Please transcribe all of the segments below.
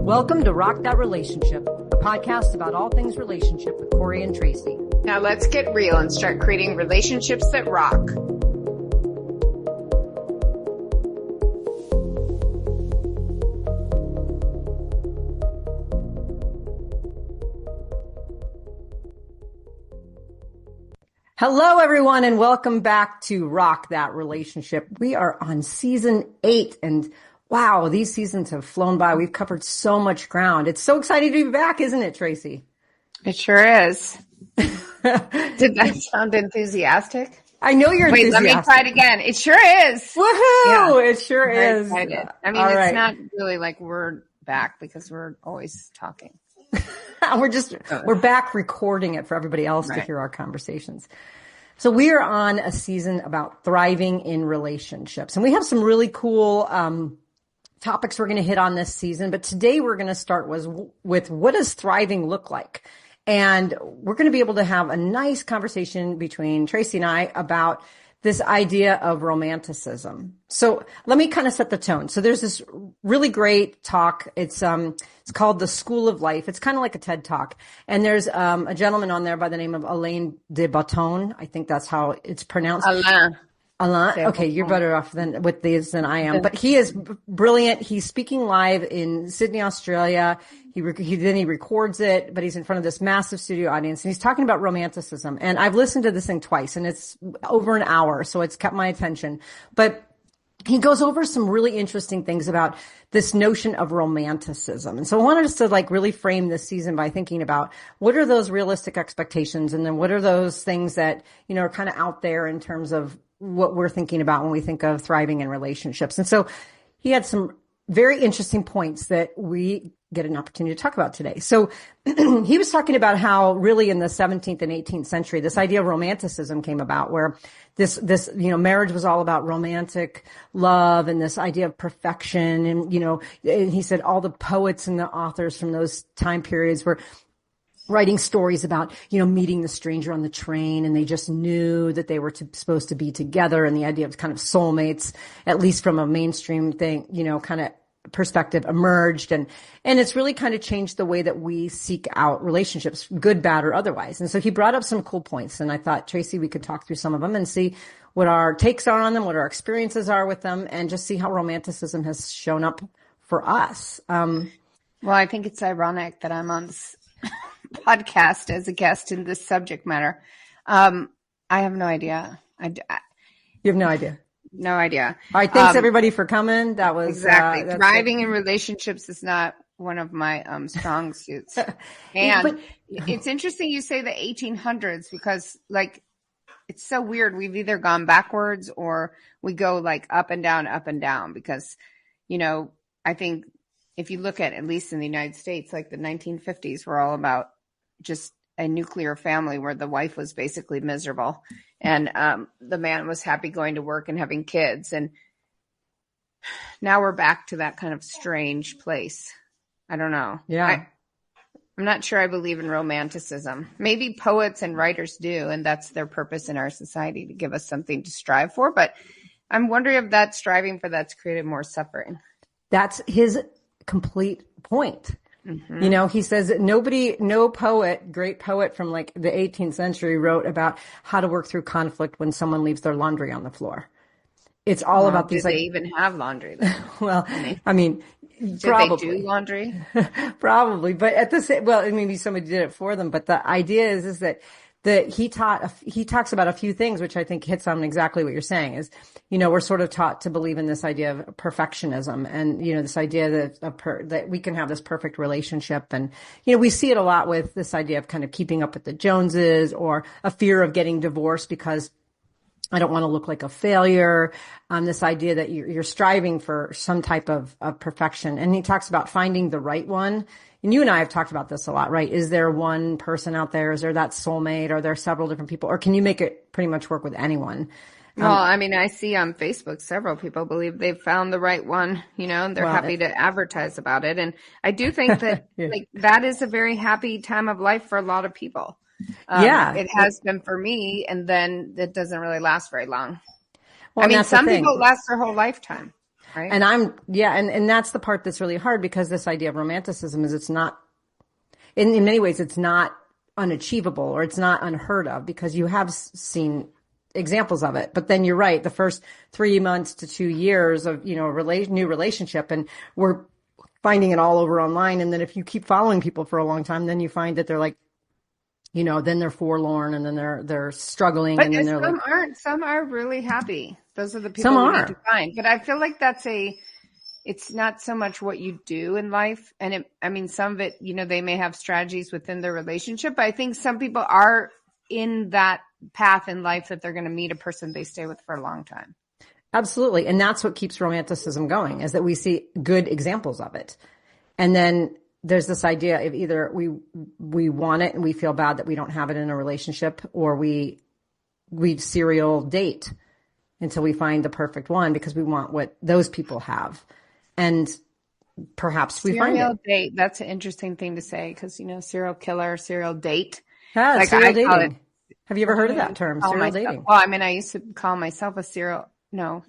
Welcome to Rock That Relationship, a podcast about all things relationship with Corey and Tracy. Now let's get real and start creating relationships that rock. Hello, everyone, and welcome back to Rock That Relationship. We are on season 8, and wow, these seasons have flown by. We've covered so much ground. It's so exciting to be back, isn't it, Tracy? It sure is. Did that sound enthusiastic? I know you're enthusiastic. Wait, let me try it again. It sure is. Woohoo! Yeah. It sure is. Excited. I mean, it's not really like we're back because we're always talking. We're back recording it for everybody else to hear our conversations. So we are on a season about thriving in relationships, and we have some really cool topics we're going to hit on this season. But today we're going to start with what does thriving look like? And we're going to be able to have a nice conversation between Tracy and I about this idea of romanticism. So let me kind of set the tone. So there's this really great talk. It's called The School of Life. It's kind of like a TED Talk. And there's a gentleman on there by the name of Alain de Botton. I think that's how it's pronounced. Alain. Okay, you're better off with these than I am. But he is brilliant. He's speaking live in Sydney, Australia. He records it, but he's in front of this massive studio audience, and he's talking about romanticism. And I've listened to this thing twice, and it's over an hour, so it's kept my attention. But he goes over some really interesting things about this notion of romanticism. And so I wanted us to really frame this season by thinking about what are those realistic expectations, and then what are those things that, are kind of out there in terms of what we're thinking about when we think of thriving in relationships. And so he had some very interesting points that we get an opportunity to talk about today. So he was talking about how really in the 17th and 18th century, this idea of romanticism came about, where this marriage was all about romantic love and this idea of perfection. And, and he said all the poets and the authors from those time periods were writing stories about, meeting the stranger on the train, and they just knew that they were supposed to be together, and the idea of kind of soulmates, at least from a mainstream thing, kind of perspective emerged. And it's really kind of changed the way that we seek out relationships, good, bad, or otherwise. And so he brought up some cool points, and I thought, Tracy, we could talk through some of them and see what our takes are on them, what our experiences are with them, and just see how romanticism has shown up for us. Well, I think it's ironic that I'm on this podcast as a guest in this subject matter. I have no idea. You have no idea? No idea. All right. Thanks everybody for coming. That was exactly. Thriving in relationships is not one of my strong suits. And it's interesting you say the 1800s because it's so weird. We've either gone backwards or we go up and down because, I think if you look at least in the United States, the 1950s were all about just a nuclear family where the wife was basically miserable and the man was happy going to work and having kids. And now we're back to that kind of strange place. I don't know. Yeah. I'm not sure I believe in romanticism. Maybe poets and writers do, and that's their purpose in our society, to give us something to strive for. But I'm wondering if that striving for that's created more suffering. That's his complete point. Mm-hmm. He says that no poet, great poet from the 18th century wrote about how to work through conflict when someone leaves their laundry on the floor. It's all about these. Do they even have laundry? Well, I mean, probably. They do laundry? Probably, but at the same, maybe somebody did it for them. But the idea is that he talks about a few things, which I think hits on exactly what you're saying is, we're sort of taught to believe in this idea of perfectionism and, this idea that we can have this perfect relationship. And, we see it a lot with this idea of kind of keeping up with the Joneses or a fear of getting divorced because I don't want to look like a failure. This idea that you're striving for some type of perfection. And he talks about finding the right one. And you and I have talked about this a lot, right? Is there one person out there? Is there that soulmate? Are there several different people? Or can you make it pretty much work with anyone? Well, I see on Facebook, several people believe they've found the right one, and they're happy to advertise about it. And I do think that that is a very happy time of life for a lot of people. It has been for me. And then it doesn't really last very long. Well, some people last their whole lifetime. right? And and that's the part that's really hard, because this idea of romanticism is it's not, in many ways, it's not unachievable, or it's not unheard of, because you have seen examples of it. But then you're right, the first 3 months to 2 years of, new relationship, and we're finding it all over online. And then if you keep following people for a long time, then you find that they're like, then they're forlorn, and then they're struggling, but and then they're some are really happy. Those are the people we need to find. But I feel like it's not so much what you do in life. And some of it, they may have strategies within their relationship, but I think some people are in that path in life that they're going to meet a person they stay with for a long time. Absolutely. And that's what keeps romanticism going, is that we see good examples of it. And then there's this idea of either we want it and we feel bad that we don't have it in a relationship, or we serial date until we find the perfect one, because we want what those people have. And perhaps we find it. Serial date. That's an interesting thing to say, because, serial killer, serial date. Yeah, like serial dating. Have you ever heard of that term, serial dating? Well, I used to call myself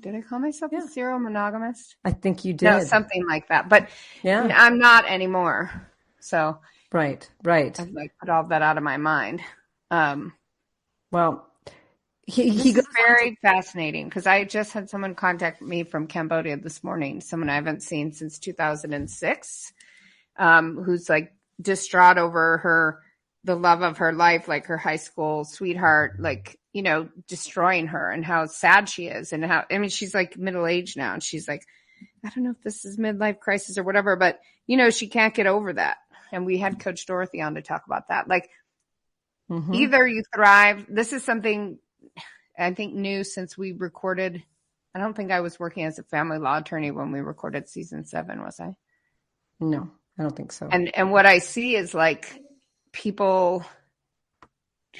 did I call myself a serial monogamist? I think you did. No, something like that. But I'm not anymore. So Right. I've put all that out of my mind. Well, he goes very fascinating, because I just had someone contact me from Cambodia this morning, someone I haven't seen since 2006, who's distraught over the love of her life, her high school sweetheart, destroying her, and how sad she is, and she's middle-aged now, and she's I don't know if this is midlife crisis or whatever, but she can't get over that. And we had Coach Dorothy on to talk about that. Either you thrive. This is something I think new since we recorded. I don't think I was working as a family law attorney when we recorded season 7, was I? No, I don't think so. And what I see is people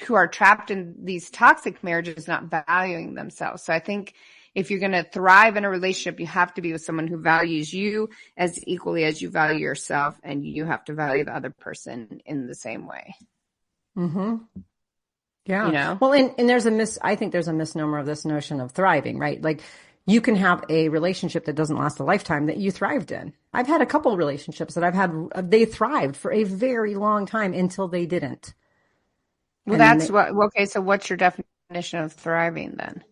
who are trapped in these toxic marriages not valuing themselves. So I think if you're going to thrive in a relationship, you have to be with someone who values you as equally as you value yourself, and you have to value the other person in the same way. Mm-hmm. Yeah. Well, and I think there's a misnomer of this notion of thriving, right? You can have a relationship that doesn't last a lifetime that you thrived in. I've had a couple of relationships that they thrived for a very long time until they didn't. Well, okay. So what's your definition of thriving then?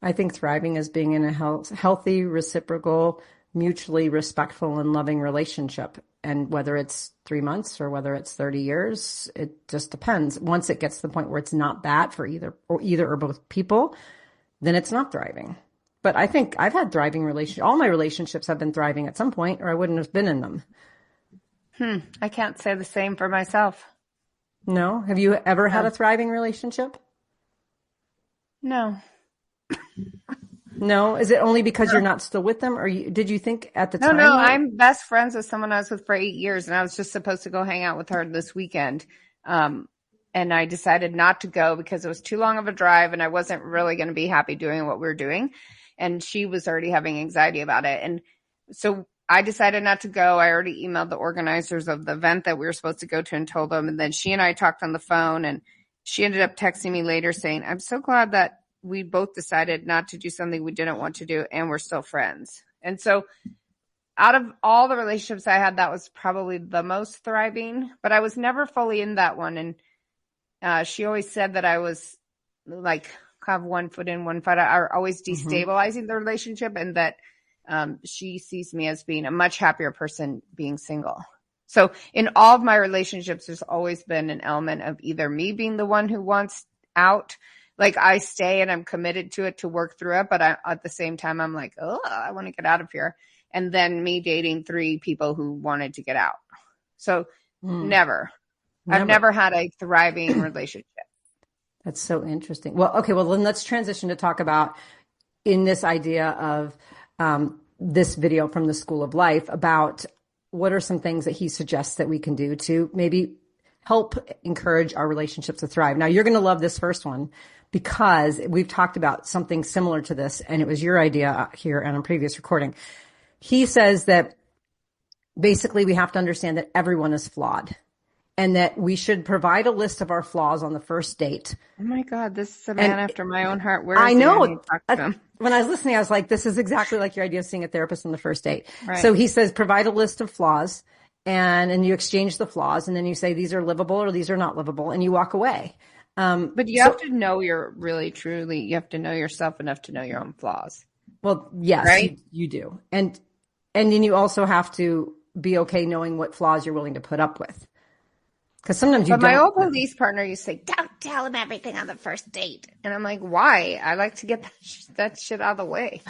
I think thriving is being in a healthy, reciprocal, mutually respectful and loving relationship. And whether it's 3 months or whether it's 30 years, it just depends. Once it gets to the point where it's not that for either or both people, then it's not thriving. But I think I've had thriving relationships. All my relationships have been thriving at some point, or I wouldn't have been in them. I can't say the same for myself. No? Have you ever had a thriving relationship? No. No? Is it only because you're not still with them? Or did you think at the time? No, I'm best friends with someone I was with for 8 years, and I was just supposed to go hang out with her this weekend. And I decided not to go because it was too long of a drive, and I wasn't really going to be happy doing what we were doing. And she was already having anxiety about it. And so I decided not to go. I already emailed the organizers of the event that we were supposed to go to and told them. And then she and I talked on the phone, and she ended up texting me later saying, I'm so glad that we both decided not to do something we didn't want to do, and we're still friends. And so out of all the relationships I had, that was probably the most thriving, but I was never fully in that one. And she always said that I was have one foot in, one foot out, are always destabilizing the relationship, and that she sees me as being a much happier person being single. So in all of my relationships, there's always been an element of either me being the one who wants out, I stay and I'm committed to it to work through it, but at the same time, I'm I want to get out of here. And then me dating 3 people who wanted to get out. So never. I've never had a thriving relationship. That's so interesting. Well, okay. Well, then let's transition to talk about, in this idea of this video from the School of Life, about what are some things that he suggests that we can do to maybe help encourage our relationships to thrive. Now, you're going to love this first one, because we've talked about something similar to this, and it was your idea here on a previous recording. He says that basically we have to understand that everyone is flawed. and that we should provide a list of our flaws on the first date. Oh my God, this is a man after my own heart. Where is I know. he? I need to talk to him. When I was listening, I was like, this is exactly like your idea of seeing a therapist on the first date. Right. So he says, provide a list of flaws, and you exchange the flaws, and then you say, these are livable or these are not livable, and you walk away. But you have to know you have to know yourself enough to know your own flaws. Well, yes, right? you do. And then you also have to be okay knowing what flaws you're willing to put up with. Because sometimes you don't. But my old police partner used to say, don't tell him everything on the first date. And I'm like, why? I like to get that shit out of the way.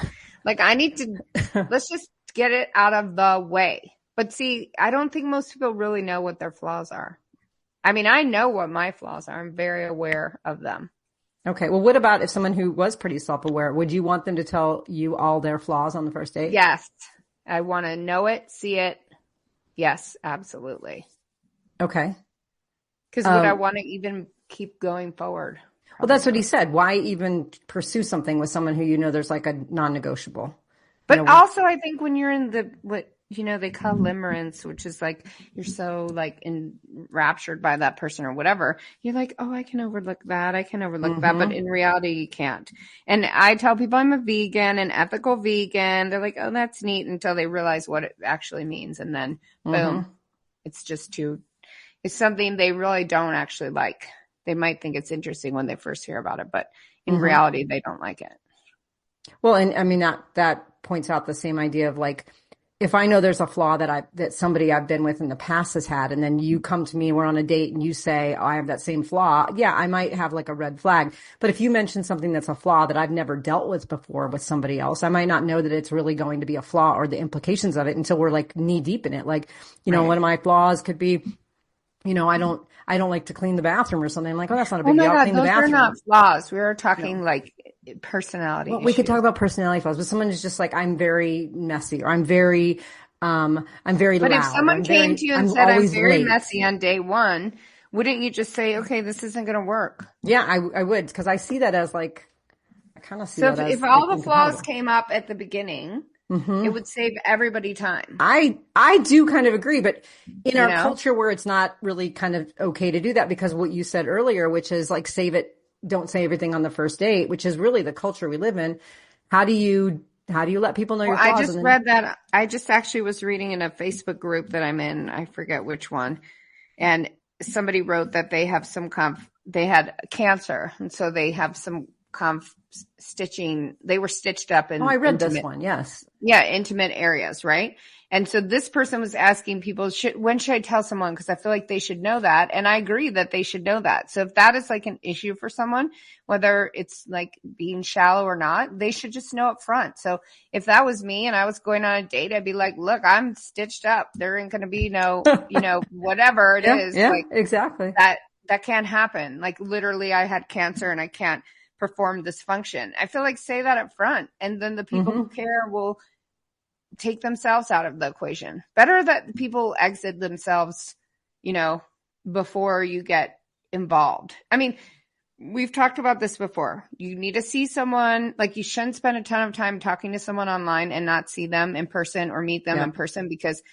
Like, let's just get it out of the way. But see, I don't think most people really know what their flaws are. I mean, I know what my flaws are. I'm very aware of them. Okay. Well, what about if someone who was pretty self-aware, would you want them to tell you all their flaws on the first date? Yes. I want to know it, see it. Yes, absolutely. Okay. Because would I want to even keep going forward? Probably. Well, that's what he said. Why even pursue something with someone who there's like a non-negotiable? But also, I think when you're in what they call limerence, which is like you're so like enraptured by that person or whatever, you're like, oh, I can overlook that. I can overlook that. But in reality, you can't. And I tell people I'm a vegan, an ethical vegan. They're like, oh, that's neat, until they realize what it actually means. And then boom, it's just it's something they really don't actually like. They might think it's interesting when they first hear about it, but in reality, they don't like it. Well, and I mean, that points out the same idea of like, if I know there's a flaw that somebody I've been with in the past has had, and then you come to me, we're on a date, and you say, oh, I have that same flaw. Yeah, I might have like a red flag. But if you mention something that's a flaw that I've never dealt with before with somebody else, I might not know that it's really going to be a flaw or the implications of it until we're like knee deep in it. Like, one of my flaws could be, I don't like to clean the bathroom or something. I'm like, oh, that's not a big deal. I'll clean the bathroom. Those are not flaws. We were talking like personality. Well, we could talk about personality flaws, but someone is just like, I'm very messy, or I'm very loud. But if someone came to you and said, I'm very messy on day one, wouldn't you just say, okay, this isn't going to work? Yeah, I would, because I see that as like, I kind of see that as. So if all the flaws came up at the beginning, it would save everybody time. I do kind of agree, but in our culture where it's not really kind of okay to do that, because what you said earlier, which is like don't say everything on the first date, which is really the culture we live in. How do you let people know your flaws? I just read that. I just actually was reading in a Facebook group that I'm in. I forget which one. And somebody wrote that they have they had cancer. And so they have some stitching. They were stitched up in. Oh, I read this one. Yes. Yeah. Intimate areas. Right. And so this person was asking people, when should I tell someone? Because I feel like they should know that. And I agree that they should know that. So if that is like an issue for someone, whether it's like being shallow or not, they should just know up front. So if that was me and I was going on a date, I'd be like, look, I'm stitched up. There ain't going to be no, whatever it is. Yeah, like, exactly. That can't happen. Like literally I had cancer and I can't perform this function. I feel like say that up front. And then the people who care will take themselves out of the equation. Better that people exit themselves, before you get involved. I mean, we've talked about this before. You need to see someone, like you shouldn't spend a ton of time talking to someone online and not see them in person or meet them in person, because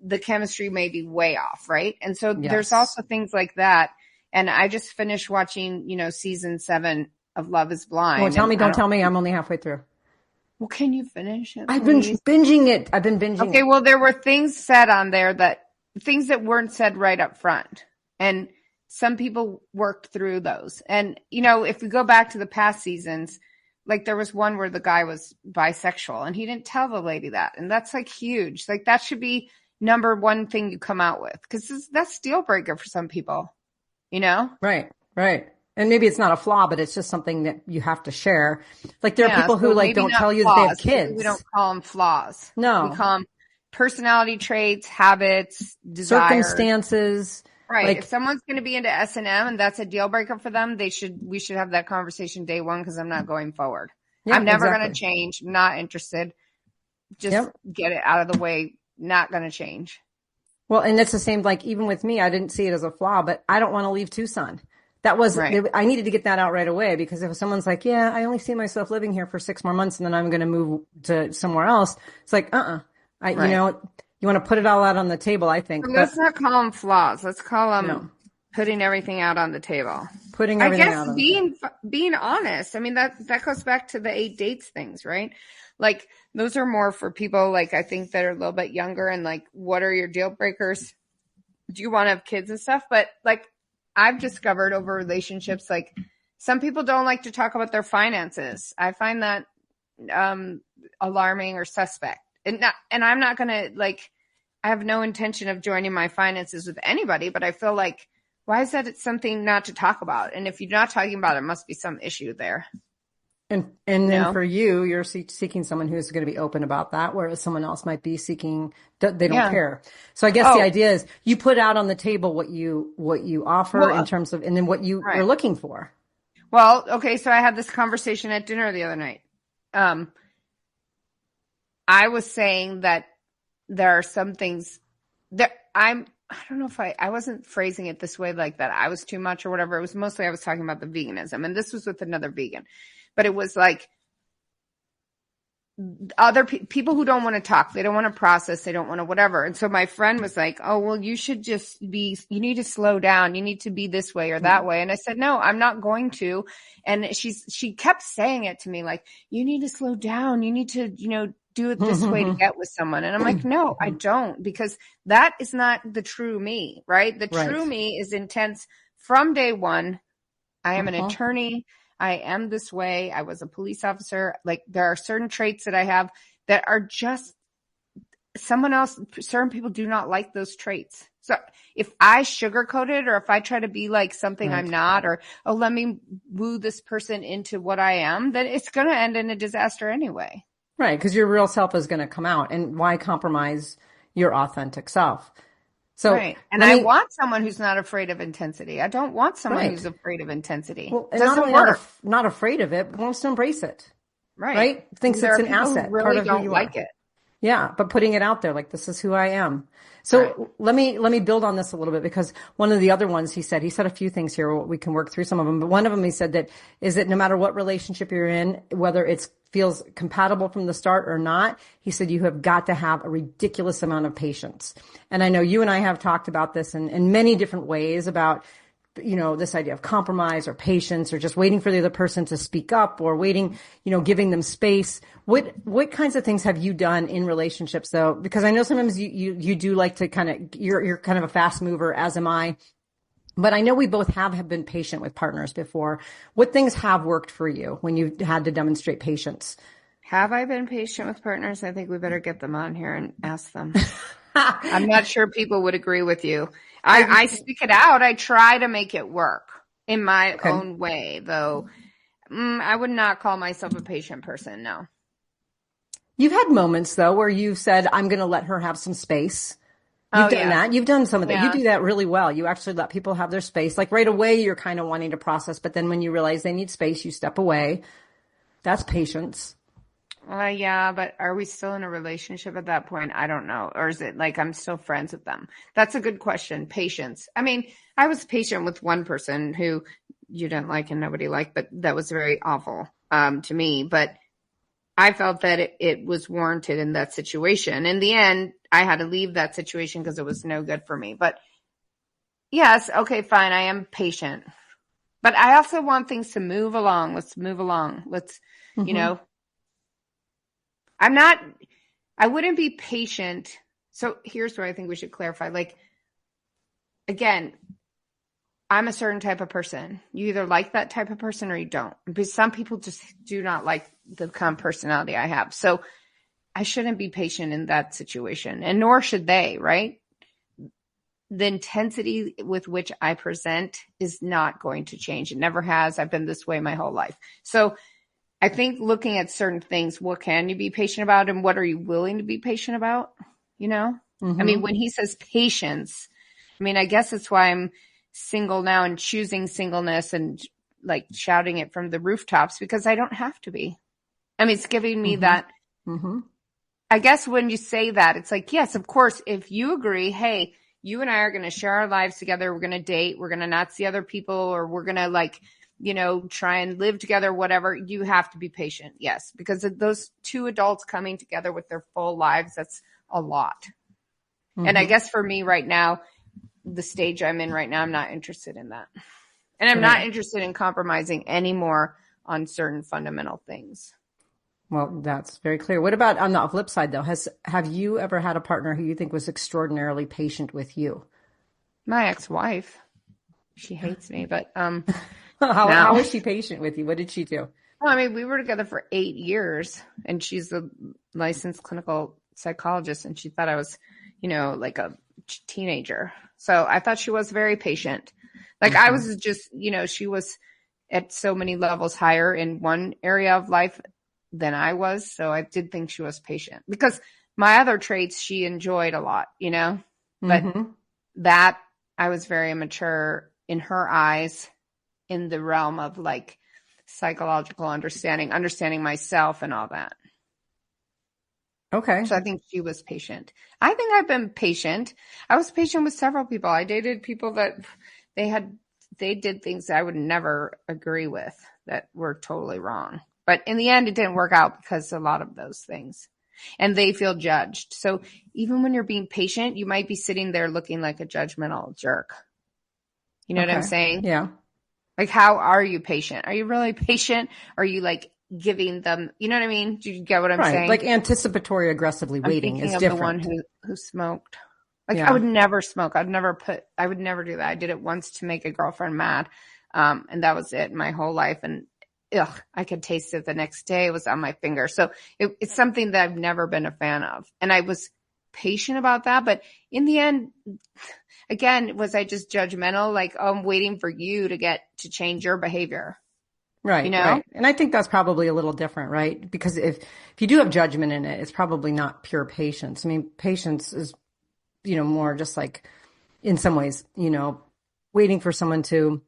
the chemistry may be way off. Right. And so there's also things like that. And I just finished watching, season 7 of Love is Blind. Well, don't tell me. I'm only halfway through. Well, can you finish it? I've been binging it. Okay, well, there were things said on there things that weren't said right up front. And some people worked through those. And, if we go back to the past seasons, like there was one where the guy was bisexual and he didn't tell the lady that. And that's like huge. Like that should be number one thing you come out with, because that's deal breaker for some people, Right. And maybe it's not a flaw, but it's just something that you have to share. Like there are people who like don't tell you that they have kids. We don't call them flaws. No. We call them personality traits, habits, desires. Circumstances. Right. Like, if someone's going to be into S&M and that's a deal breaker for them, we should have that conversation day one, because I'm not going forward. Yeah, I'm never going to change. I'm not interested. Just get it out of the way. Not going to change. Well, and it's the same, like even with me, I didn't see it as a flaw, but I don't want to leave Tucson. That was, right. I needed to get that out right away, because if someone's like, yeah, I only see myself living here for 6 more months and then I'm going to move to somewhere else. It's like, right. You want to put it all out on the table, I think. But let's not call them flaws. Let's call them no. putting everything out on the table. Putting everything out on the table. Being honest. I mean, that goes back to the 8 dates things, right? Like, those are more for people, like, I think that are a little bit younger and like, what are your deal breakers? Do you want to have kids and stuff? But like, I've discovered over relationships, like, some people don't like to talk about their finances. I find that alarming or suspect. And I'm not going to, like, I have no intention of joining my finances with anybody, but I feel like, why is that something not to talk about? And if you're not talking about it, must be some issue there. And then for you, you're seeking someone who's going to be open about that, whereas someone else might be seeking, they don't care. So I guess the idea is you put out on the table what you offer in terms of, and then what you're looking for. Well, okay. So I had this conversation at dinner the other night. I was saying that there are some things that I don't know if I wasn't phrasing it this way, like that I was too much or whatever. It was mostly, I was talking about the veganism, and this was with another vegan, but it was like other people who don't want to talk. They don't want to process. They don't want to whatever. And so my friend was like, oh, well, you should just you need to slow down. You need to be this way or that way. And I said, no, I'm not going to. And she kept saying it to me, like, you need to slow down. You need to, do it this way to get with someone. And I'm like, no, I don't, because that is not the true me, right? The true me is intense from day one. I am an attorney. I am this way. I was a police officer. Like, there are certain traits that I have that are just certain people do not like those traits. So if I sugarcoat it, or if I try to be like something I'm not, or, oh, let me woo this person into what I am, then it's going to end in a disaster anyway. Right. Because your real self is going to come out, and why compromise your authentic self? So, and I want someone who's not afraid of intensity. I don't want someone who's afraid of intensity. Well, and not only not afraid of it, but wants to embrace it. Right. Thinks it's an asset. Really part of don't who you like it. Yeah, but putting it out there, like, this is who I am. So let me build on this a little bit, because one of the other ones he said a few things here. We can work through some of them, but one of them he said that no matter what relationship you're in, whether it feels compatible from the start or not, he said you have got to have a ridiculous amount of patience. And I know you and I have talked about this in many different ways about, this idea of compromise or patience, or just waiting for the other person to speak up, or waiting, giving them space. What kinds of things have you done in relationships, though? Because I know sometimes you do like to you're kind of a fast mover, as am I. But I know we both have been patient with partners before. What things have worked for you when you had to demonstrate patience? Have I been patient with partners? I think we better get them on here and ask them. I'm not sure people would agree with you. I stick it out. I try to make it work in my own way, though. I would not call myself a patient person. No. You've had moments, though, where you've said, I'm going to let her have some space. You've done that. You've done some of that. Yeah. You do that really well. You actually let people have their space. Like, right away, you're kind of wanting to process, but then when you realize they need space, you step away. That's patience. Yeah, but are we still in a relationship at that point? I don't know. Or is it like I'm still friends with them? That's a good question. Patience. I mean, I was patient with one person who you didn't like and nobody liked, but that was very awful to me. But I felt that it was warranted in that situation. In the end, I had to leave that situation because it was no good for me. But yes, okay, fine. I am patient. But I also want things to move along. Let's move along. Let's, I wouldn't be patient. So here's where I think we should clarify. Like, again, I'm a certain type of person. You either like that type of person or you don't. Because some people just do not like the kind of personality I have. So I shouldn't be patient in that situation, and nor should they, right? The intensity with which I present is not going to change. It never has. I've been this way my whole life. So I think looking at certain things, what can you be patient about and what are you willing to be patient about? I mean, when he says patience, I mean, I guess it's why I'm single now and choosing singleness and like shouting it from the rooftops, because I don't have to be. I mean, it's giving me that. I guess when you say that, it's like, yes, of course, if you agree, hey, you and I are going to share our lives together. We're going to date. We're going to not see other people, or we're going to try and live together, whatever. You have to be patient. Yes. Because of those two adults coming together with their full lives, that's a lot. And I guess for me right now, the stage I'm in right now, I'm not interested in that. And I'm not interested in compromising anymore on certain fundamental things. Well, that's very clear. What about on the flip side, though? Have you ever had a partner who you think was extraordinarily patient with you? My ex-wife. She hates me, but how was she patient with you? What did she do? Well, I mean, we were together for 8 years, and she's a licensed clinical psychologist, and she thought I was, like a teenager. So I thought she was very patient. Like I was just, she was at so many levels higher in one area of life than I was. So I did think she was patient because my other traits she enjoyed a lot, but that I was very immature in her eyes in the realm of like psychological understanding myself and all that. Okay. So I think she was patient. I think I've been patient. I was patient with several people. I dated people that they did things that I would never agree with that were totally wrong. But in the end, it didn't work out because a lot of those things. And they feel judged. So even when you're being patient, you might be sitting there looking like a judgmental jerk. You know what I'm saying? Yeah. Like, how are you patient? Are you really patient? Are you like giving them, you know what I mean? Do you get what I'm saying? Like anticipatory aggressly waiting is different. The one who smoked. Like I would never smoke. I would never do that. I did it once to make a girlfriend mad. And that was it my whole life. And I could taste it the next day. It was on my finger. So it's something that I've never been a fan of. And I was patient about that. But in the end, again, was I just judgmental? Like, I'm waiting for you to change your behavior. Right. Right. And I think that's probably a little different, right? Because if you do have judgment in it, it's probably not pure patience. I mean, patience is, more just like in some ways, waiting for someone to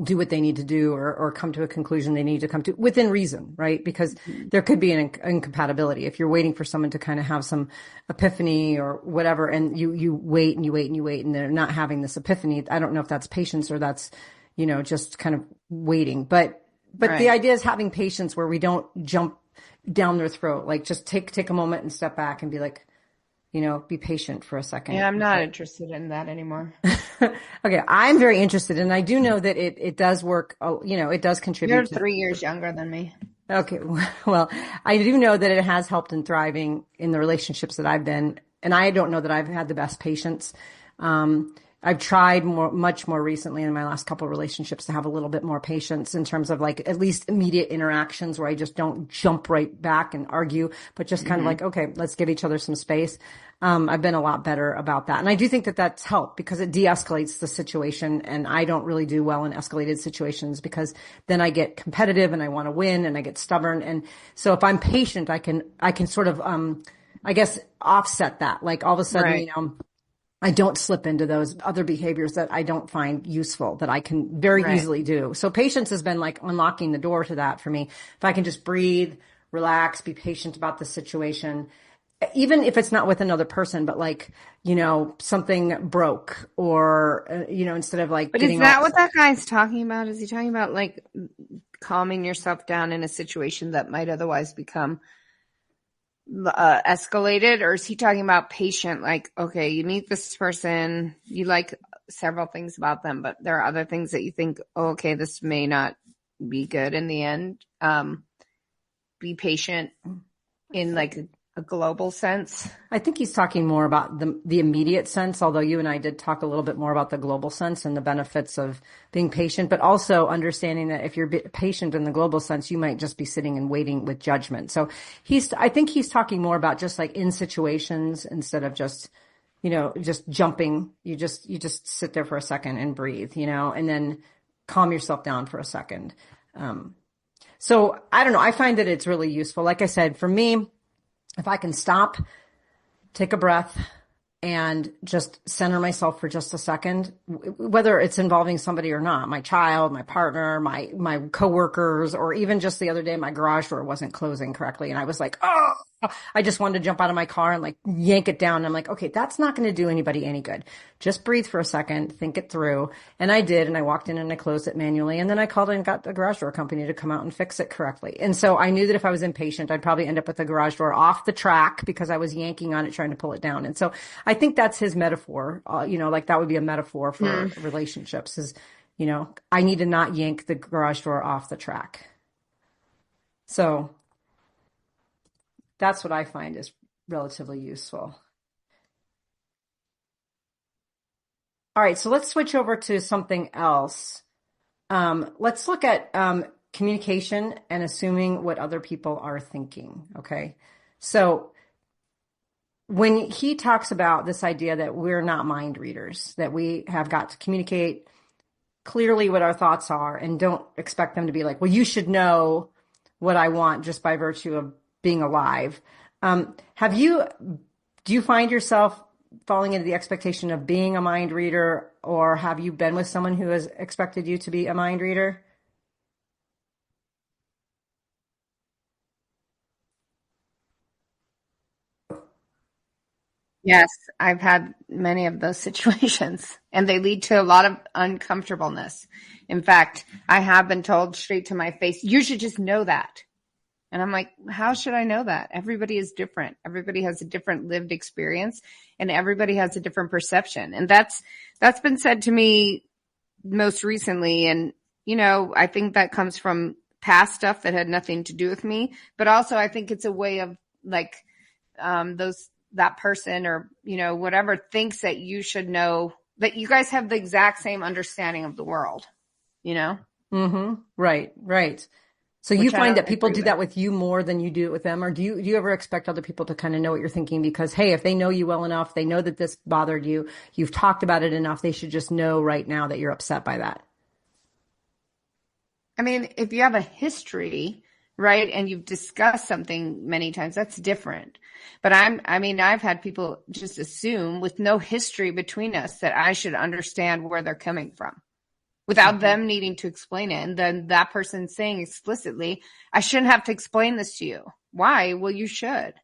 do what they need to do or come to a conclusion they need to come to within reason, right? Because there could be an incompatibility. If you're waiting for someone to kind of have some epiphany or whatever, and you wait and you wait and you wait and they're not having this epiphany, I don't know if that's patience or that's, just kind of waiting. But the idea is having patience where we don't jump down their throat. Like just take a moment and step back and be like, be patient for a second. Yeah, I'm not interested in that anymore. Okay. I'm very interested. And I do know that it does work. It does contribute. You're 3 years younger than me. Okay. Well, I do know that it has helped in thriving in the relationships that I've been. And I don't know that I've had the best patience. I've tried much more recently in my last couple of relationships to have a little bit more patience in terms of like at least immediate interactions where I just don't jump right back and argue, but just kind of like, okay, let's give each other some space. I've been a lot better about that. And I do think that that's helped because it de-escalates the situation. And I don't really do well in escalated situations because then I get competitive and I want to win and I get stubborn. And so if I'm patient, I can sort of, I guess offset that. Like all of a sudden, I don't slip into those other behaviors that I don't find useful that I can very easily do. So patience has been like unlocking the door to that for me. If I can just breathe, relax, be patient about the situation, even if it's not with another person, but like, something broke or, instead of like, but is that what that guy's talking about? Is he talking about like calming yourself down in a situation that might otherwise become escalated, or is he talking about patient? Like, okay, you meet this person, you like several things about them, but there are other things that you think, oh, okay, this may not be good in the end. Be patient in like a global sense. I think he's talking more about the immediate sense, although you and I did talk a little bit more about the global sense and the benefits of being patient, but also understanding that if you're patient in the global sense, you might just be sitting and waiting with judgment. So I think he's talking more about just like in situations instead of just, just jumping. You just sit there for a second and breathe, and then calm yourself down for a second. So I don't know. I find that it's really useful. Like I said, for me, if I can stop, take a breath, and just center myself for just a second, whether it's involving somebody or not, my child, my partner, my coworkers, or even just the other day, my garage door wasn't closing correctly. And I was like, oh, I just wanted to jump out of my car and like yank it down. And I'm like, okay, that's not going to do anybody any good. Just breathe for a second, think it through. And I did. And I walked in and I closed it manually. And then I called and got the garage door company to come out and fix it correctly. And so I knew that if I was impatient, I'd probably end up with the garage door off the track because I was yanking on it, trying to pull it down. And so I think that's his metaphor. Like that would be a metaphor for relationships is, I need to not yank the garage door off the track. So that's what I find is relatively useful. All right, so let's switch over to something else. Let's look at communication and assuming what other people are thinking, okay? So when he talks about this idea that we're not mind readers, that we have got to communicate clearly what our thoughts are and don't expect them to be like, well, you should know what I want just by virtue of being alive. Do you find yourself falling into the expectation of being a mind reader, or have you been with someone who has expected you to be a mind reader? Yes, I've had many of those situations, and they lead to a lot of uncomfortableness. In fact, I have been told straight to my face, you should just know that. And I'm like, how should I know that? Everybody is different. Everybody has a different lived experience, and everybody has a different perception. And that's been said to me most recently. And, I think that comes from past stuff that had nothing to do with me. But also I think it's a way of like, that person or, whatever thinks that you should know that you guys have the exact same understanding of the world, Mm-hmm. Right. So you find that people do that with you more than you do it with them? Or do you ever expect other people to kind of know what you're thinking? Because, hey, if they know you well enough, they know that this bothered you, you've talked about it enough, they should just know right now that you're upset by that. I mean, if you have a history, right, and you've discussed something many times, that's different. But I've had people just assume with no history between us that I should understand where they're coming from without them needing to explain it. And then that person saying explicitly, I shouldn't have to explain this to you. Why? Well, you should,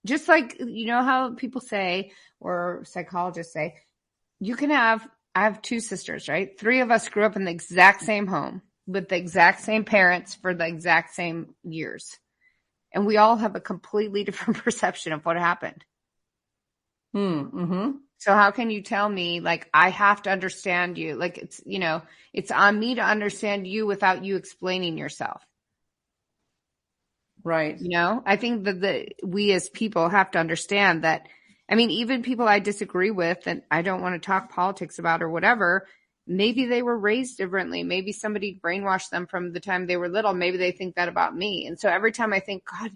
just like, how people say, or psychologists say, I have two sisters, right? Three of us grew up in the exact same home with the exact same parents for the exact same years. And we all have a completely different perception of what happened. Mm-hmm. So how can you tell me, like, I have to understand you? Like, it's on me to understand you without you explaining yourself. Right. I think that we as people have to understand that. I mean, even people I disagree with and I don't want to talk politics about or whatever, maybe they were raised differently. Maybe somebody brainwashed them from the time they were little. Maybe they think that about me. And so every time I think, God,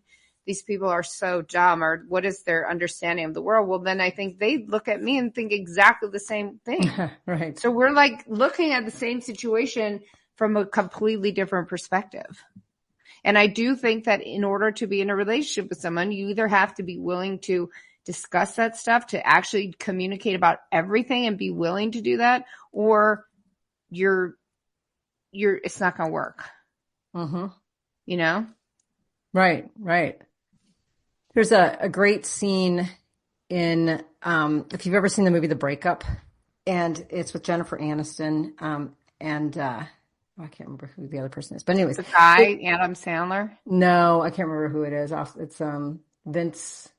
these people are so dumb, or what is their understanding of the world? Well, then I think they look at me and think exactly the same thing. Right. So we're like looking at the same situation from a completely different perspective. And I do think that in order to be in a relationship with someone, you either have to be willing to discuss that stuff, to actually communicate about everything and be willing to do that, or it's not going to work. Mm-hmm. Right. There's a great scene in, if you've ever seen the movie The Breakup, and it's with Jennifer Aniston, I can't remember who the other person is, but anyways. The guy, Adam Sandler? No, I can't remember who it is. It's Vince.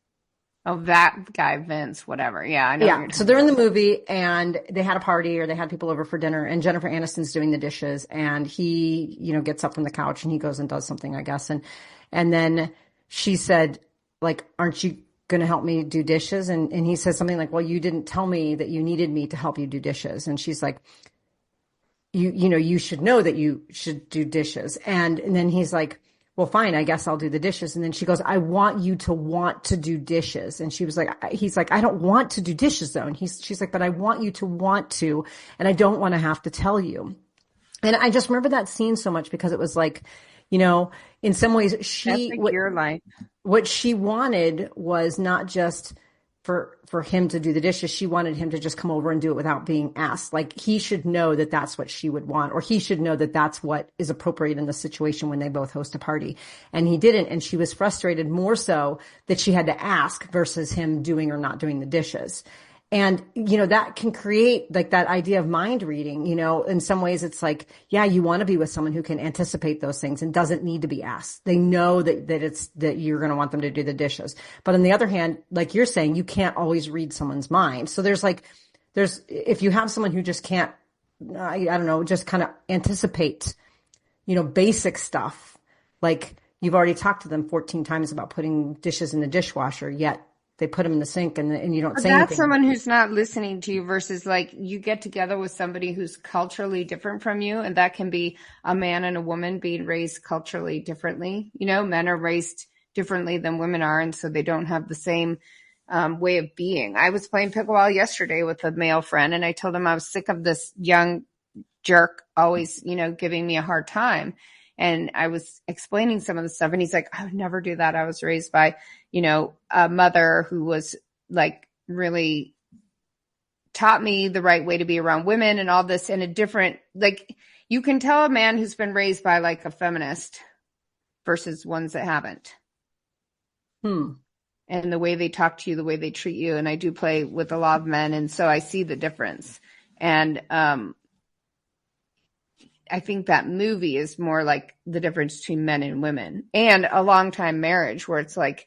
Oh, that guy, Vince, whatever. Yeah, I know. Yeah, so they're in the movie, and they had a party, or they had people over for dinner, and Jennifer Aniston's doing the dishes, and he, gets up from the couch, and he goes and does something, I guess, and then she said, like, aren't you going to help me do dishes? And he says something like, well, you didn't tell me that you needed me to help you do dishes. And she's like, you should know that you should do dishes. And then he's like, well, fine, I guess I'll do the dishes. And then she goes, I want you to want to do dishes. And he's like, I don't want to do dishes though. And she's like, but I want you to want to, and I don't want to have to tell you. And I just remember that scene so much because it was like, in some ways your life. What she wanted was not just for him to do the dishes. She wanted him to just come over and do it without being asked. Like he should know that that's what she would want, or he should know that that's what is appropriate in the situation when they both host a party. And he didn't. And she was frustrated more so that she had to ask versus him doing or not doing the dishes. And, that can create like that idea of mind reading, in some ways it's like, yeah, you want to be with someone who can anticipate those things and doesn't need to be asked. They know that you're going to want them to do the dishes. But on the other hand, like you're saying, you can't always read someone's mind. So if you have someone who just can't, I don't know, just kind of anticipate, basic stuff, like you've already talked to them 14 times about putting dishes in the dishwasher, yet they put them in the sink and you don't say anything. That's someone who's not listening to you versus like you get together with somebody who's culturally different from you. And that can be a man and a woman being raised culturally differently. Men are raised differently than women are. And so they don't have the same way of being. I was playing pickleball yesterday with a male friend and I told him I was sick of this young jerk always, giving me a hard time. And I was explaining some of the stuff and he's like, I would never do that. I was raised by, a mother who was like really taught me the right way to be around women and all this in a different, like you can tell a man who's been raised by like a feminist versus ones that haven't. And the way they talk to you, the way they treat you. And I do play with a lot of men. And so I see the difference. And, I think that movie is more like the difference between men and women and a long time marriage where it's like,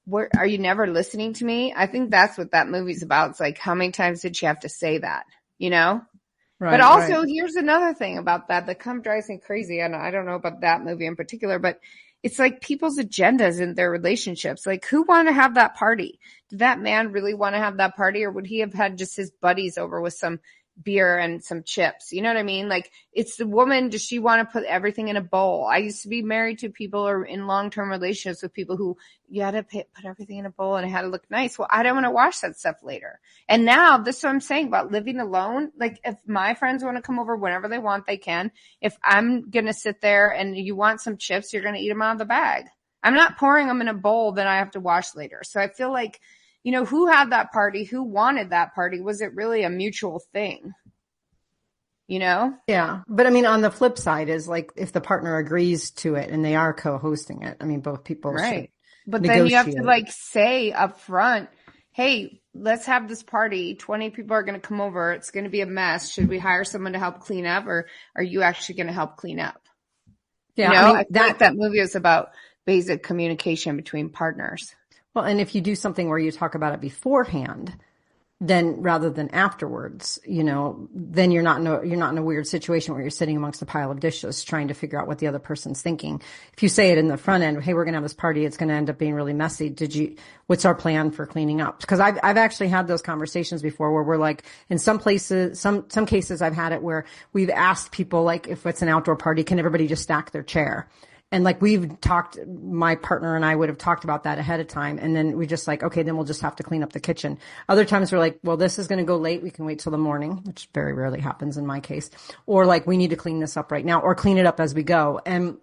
where are you never listening to me? I think that's what that movie's about. It's like, how many times did she have to say that, Right, but also here's another thing about that kind of drives me crazy. And I don't know about that movie in particular, but it's like people's agendas in their relationships. Like who want to have that party? Did that man really want to have that party or would he have had just his buddies over with some beer and some chips? You know what I mean? Like it's the woman. Does she want to put everything in a bowl? I used to be married to people or in long-term relationships with people who you had to put everything in a bowl and it had to look nice. Well, I don't want to wash that stuff later. And now this is what I'm saying about living alone. Like if my friends want to come over whenever they want, they can. If I'm going to sit there and you want some chips, you're going to eat them out of the bag. I'm not pouring them in a bowl that I have to wash later. So I feel like, who had that party? Who wanted that party? Was it really a mutual thing? Yeah. But I mean, on the flip side is like if the partner agrees to it and they are co-hosting it, I mean, both people right. But negotiate. Then you have to like say up front, hey, let's have this party. 20 people are going to come over. It's going to be a mess. Should we hire someone to help clean up or are you actually going to help clean up? Yeah. I feel like that movie is about basic communication between partners. Well, and if you do something where you talk about it beforehand, then rather than afterwards, then you're not in a weird situation where you're sitting amongst a pile of dishes trying to figure out what the other person's thinking. If you say it in the front end, hey, we're going to have this party. It's going to end up being really messy. What's our plan for cleaning up? Because I've actually had those conversations before where we're like, in some places, some cases I've had it where we've asked people, like, if it's an outdoor party, can everybody just stack their chair? And like we've talked, my partner and I would have talked about that ahead of time. And then we just like, okay, then we'll just have to clean up the kitchen. Other times we're like, well, this is going to go late. We can wait till the morning, which very rarely happens in my case. Or like, we need to clean this up right now or clean it up as we go. And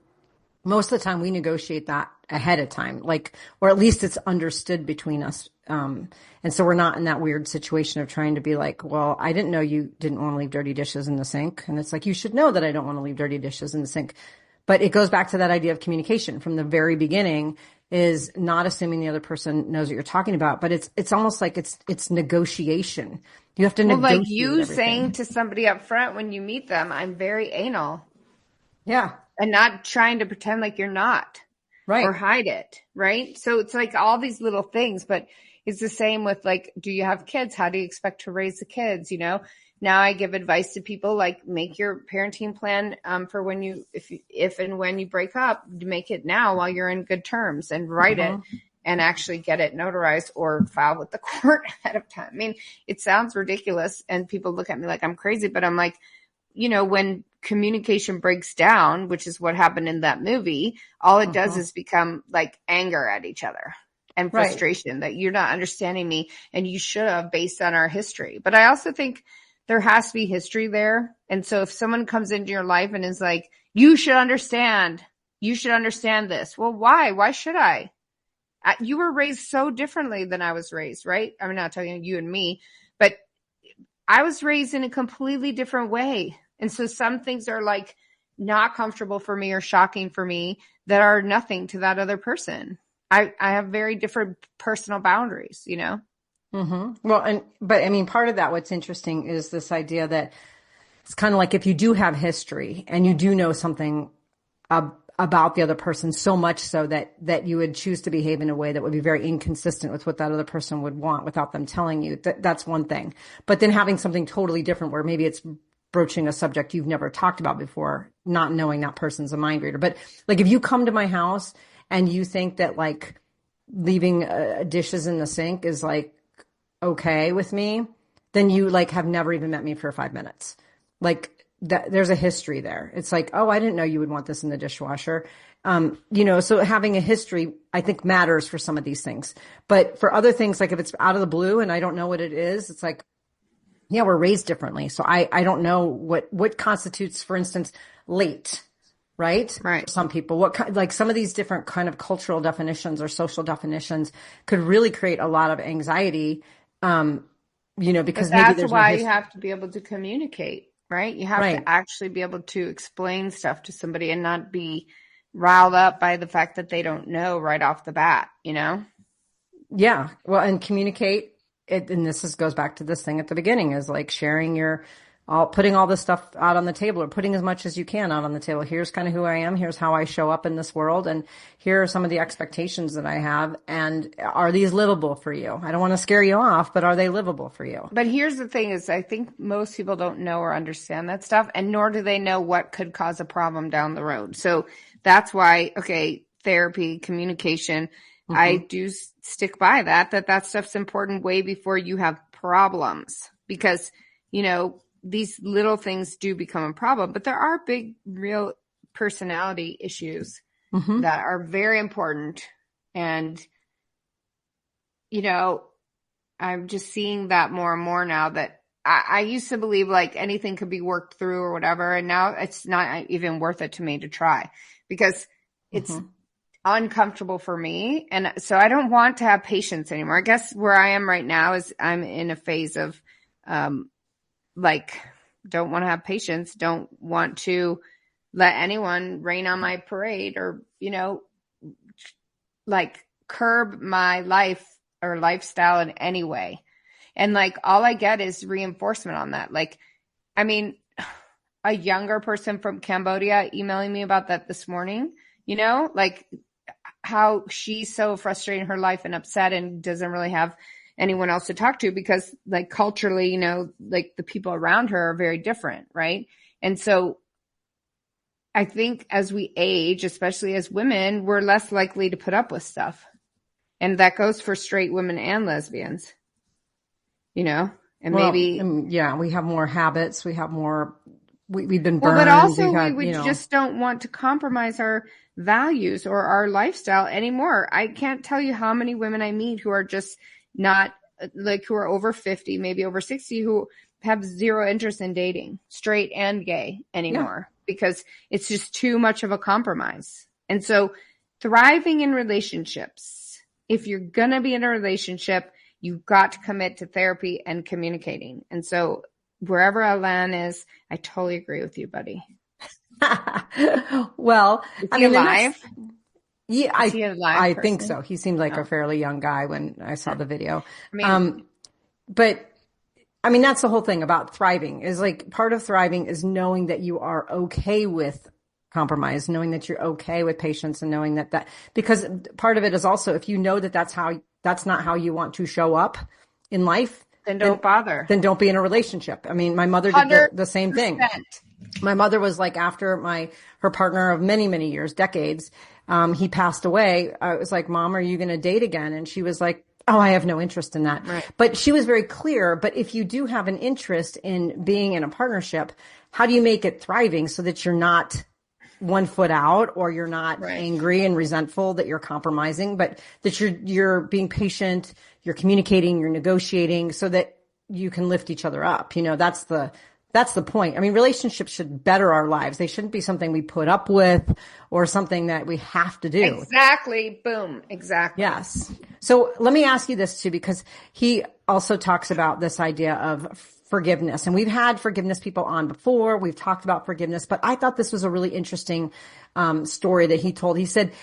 most of the time we negotiate that ahead of time, like, or at least it's understood between us. And so we're not in that weird situation of trying to be like, well, I didn't know you didn't want to leave dirty dishes in the sink. And it's like, you should know that I don't want to leave dirty dishes in the sink. But it goes back to that idea of communication from the very beginning is not assuming the other person knows what you're talking about, but it's almost like it's negotiation. You have to negotiate. Like you saying to somebody up front when you meet them, I'm very anal. Yeah. And not trying to pretend like you're not. Right. Or hide it. Right. So it's like all these little things, but it's the same with like, do you have kids? How do you expect to raise the kids? Now I give advice to people like make your parenting plan for when if and when you break up, make it now while you're in good terms and write it and actually get it notarized or file with the court ahead of time. I mean, it sounds ridiculous and people look at me like I'm crazy, but I'm like, when communication breaks down, which is what happened in that movie, all it does is become like anger at each other and frustration that you're not understanding me and you should have based on our history. But I also think there has to be history there. And so if someone comes into your life and is like, you should understand this. Well, why? Why should I? You were raised so differently than I was raised, right? I'm not talking you and me, but I was raised in a completely different way. And so some things are like not comfortable for me or shocking for me that are nothing to that other person. I have very different personal boundaries, you know? Mm-hmm. Well, but I mean, part of that, what's interesting is this idea that it's kind of like if you do have history and you do know something about the other person, so much so that you would choose to behave in a way that would be very inconsistent with what that other person would want without them telling you, that's one thing. But then having something totally different where maybe it's broaching a subject you've never talked about before, not knowing that person's a mind reader. But like if you come to my house and you think that like leaving dishes in the sink is like okay with me, then you like have never even met me for 5 minutes. Like that, there's a history there. It's like, oh, I didn't know you would want this in the dishwasher. So having a history, I think, matters for some of these things. But for other things, like if it's out of the blue and I don't know what it is, it's like, yeah, we're raised differently. So I don't know what constitutes, for instance, late, right? Right. Some people, like some of these different kind of cultural definitions or social definitions could really create a lot of anxiety, because that's why you have to be able to communicate, right? You have right. to actually be able to explain stuff to somebody and not be riled up by the fact that they don't know right off the bat, you know? Yeah. Well, and communicate. And goes back to this thing at the beginning is like sharing putting all this stuff out on the table or putting as much as you can out on the table. Here's kind of who I am. Here's how I show up in this world. And here are some of the expectations that I have. And are these livable for you? I don't want to scare you off, but are they livable for you? But here's the thing is I think most people don't know or understand that stuff, and nor do they know what could cause a problem down the road. So that's why, therapy, communication, mm-hmm. I do stick by that stuff's important way before you have problems, because, these little things do become a problem, but there are big, real personality issues mm-hmm. that are very important. And, I'm just seeing that more and more now that I used to believe like anything could be worked through or whatever. And now it's not even worth it to me to try because it's mm-hmm. uncomfortable for me. And so I don't want to have patience anymore. I guess where I am right now is I'm in a phase of, don't want to have patience, don't want to let anyone rain on my parade or, curb my life or lifestyle in any way. And all I get is reinforcement on that. A younger person from Cambodia emailing me about that this morning, how she's so frustrated in her life and upset and doesn't really have anyone else to talk to because culturally, the people around her are very different. Right. And so I think as we age, especially as women, we're less likely to put up with stuff. And that goes for straight women and lesbians, and maybe. Yeah, we have more habits. We have more, we've been burned. Well, but also we just don't want to compromise our values or our lifestyle anymore. I can't tell you how many women I meet who are just not who are over 50, maybe over 60, who have zero interest in dating, straight and gay anymore, because it's just too much of a compromise. And so thriving in relationships, if you're going to be in a relationship, you've got to commit to therapy and communicating. And so wherever Alain is, I totally agree with you, buddy. Well, is he alive? Yeah, I think so. He seemed like a fairly young guy when I saw the video. But that's the whole thing about thriving is part of thriving is knowing that you are okay with compromise, knowing that you're okay with patience and knowing that because part of it is also, if you know that that's not how you want to show up in life, then don't bother. Then don't be in a relationship. My mother did the same thing. My mother was after her partner of many, many years, decades, he passed away. I was like, Mom, are you going to date again? And she was like, oh, I have no interest in that. Right. But she was very clear. But if you do have an interest in being in a partnership, how do you make it thriving so that you're not 1 foot out or you're not angry and resentful that you're compromising, but that you're being patient, you're communicating, you're negotiating so that you can lift each other up. That's That's the point. I mean, relationships should better our lives. They shouldn't be something we put up with or something that we have to do. Exactly. Boom. Exactly. Yes. So let me ask you this too, because he also talks about this idea of forgiveness. And we've had forgiveness people on before. We've talked about forgiveness, but I thought this was a really interesting story that he told. He said,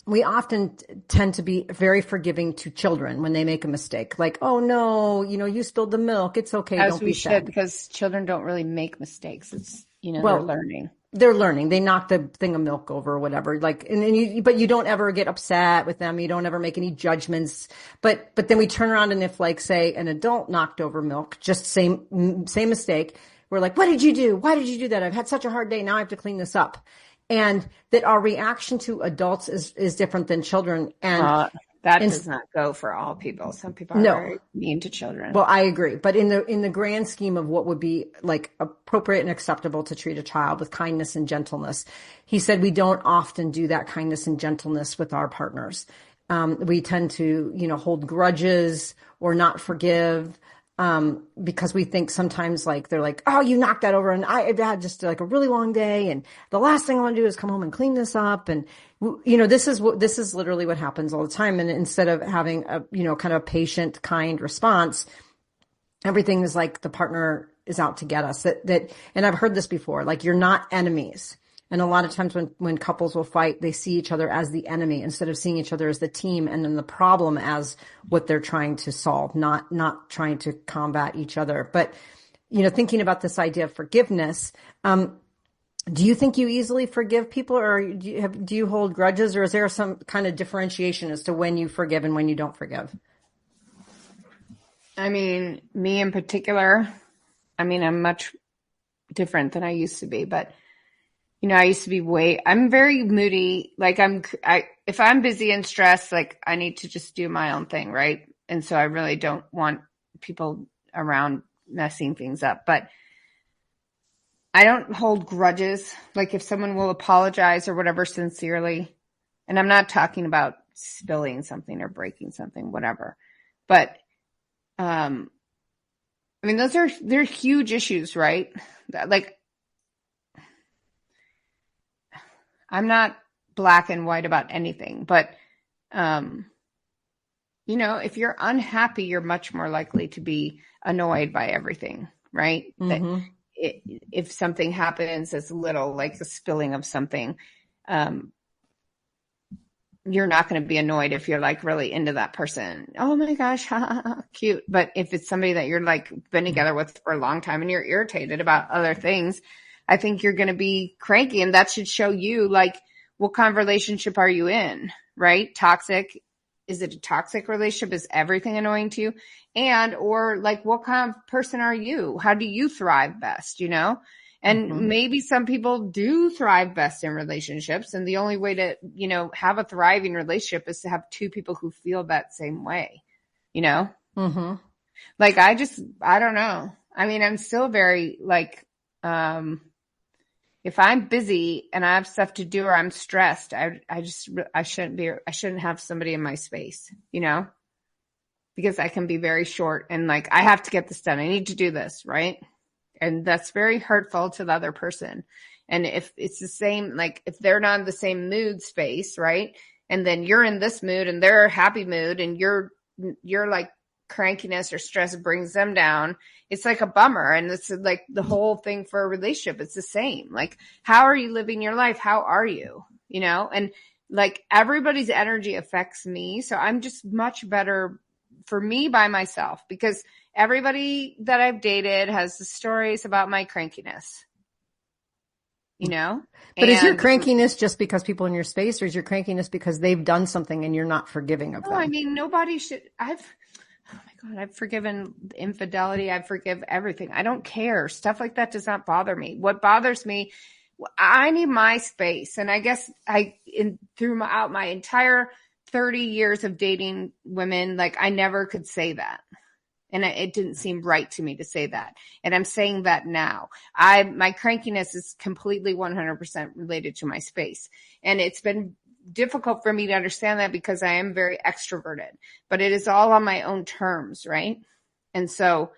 we often tend to be very forgiving to children when they make a mistake. Like, oh no, you spilled the milk. It's okay. As don't we be should, sad. because children don't really make mistakes. It's, they're learning. They're learning. They knock the thing of milk over or whatever. Like, but you don't ever get upset with them. You don't ever make any judgments. But then we turn around and if like, say an adult knocked over milk, just same mistake. We're like, what did you do? Why did you do that? I've had such a hard day. Now I have to clean this up. And that our reaction to adults is different than children. And that does not go for all people. Some people are very mean to children. Well, I agree. But in the grand scheme of what would be like appropriate and acceptable to treat a child with kindness and gentleness, he said we don't often do that kindness and gentleness with our partners. We tend to, hold grudges or not forgive. Because we think sometimes like they're like, oh, you knocked that over and I've had just like a really long day. And the last thing I want to do is come home and clean this up. And, this is literally what happens all the time. And instead of having a, kind of patient, kind response, everything is like the partner is out to get us and I've heard this before, like you're not enemies. And a lot of times when couples will fight, they see each other as the enemy instead of seeing each other as the team and then the problem as what they're trying to solve, not trying to combat each other. But, thinking about this idea of forgiveness, do you think you easily forgive people or do you hold grudges or is there some kind of differentiation as to when you forgive and when you don't forgive? I mean, me in particular, I'm much different than I used to be, but I used to be I'm very moody. Like if I'm busy and stressed, like I need to just do my own thing. Right. And so I really don't want people around messing things up, but I don't hold grudges. Like if someone will apologize or whatever sincerely, and I'm not talking about spilling something or breaking something, whatever, but, they're huge issues, right? Like, I'm not black and white about anything, but, if you're unhappy, you're much more likely to be annoyed by everything, right? Mm-hmm. If something happens as little, like the spilling of something, you're not going to be annoyed if you're like really into that person. Oh my gosh, cute. But if it's somebody that you're like been together with for a long time and you're irritated about other things, I think you're going to be cranky, and that should show you like what kind of relationship are you in, right? Toxic. Is it a toxic relationship? Is everything annoying to you? Or like, what kind of person are you? How do you thrive best, And maybe some people do thrive best in relationships. And the only way to, have a thriving relationship is to have two people who feel that same way, Mm-hmm. Like, I don't know. I'm still very like, if I'm busy and I have stuff to do or I'm stressed, I shouldn't have somebody in my space, because I can be very short and like, I have to get this done. I need to do this. Right. And that's very hurtful to the other person. And if it's the same, like if they're not in the same mood space, right. And then you're in this mood and they're a happy mood and you're like crankiness or stress brings them down. It's like a bummer. And it's like the whole thing for a relationship. It's the same. Like, how are you living your life? How are you, and like everybody's energy affects me. So I'm just much better for me by myself because everybody that I've dated has the stories about my crankiness, But is your crankiness just because people in your space or is your crankiness because they've done something and you're not forgiving of them? Nobody should. Oh my God, I've forgiven infidelity. I forgive everything. I don't care. Stuff like that does not bother me. What bothers me, I need my space. And I guess throughout my entire 30 years of dating women, like I never could say that. And it didn't seem right to me to say that. And I'm saying that now. My crankiness is completely 100% related to my space. And it's been difficult for me to understand that because I am very extroverted, but it is all on my own terms, right? And so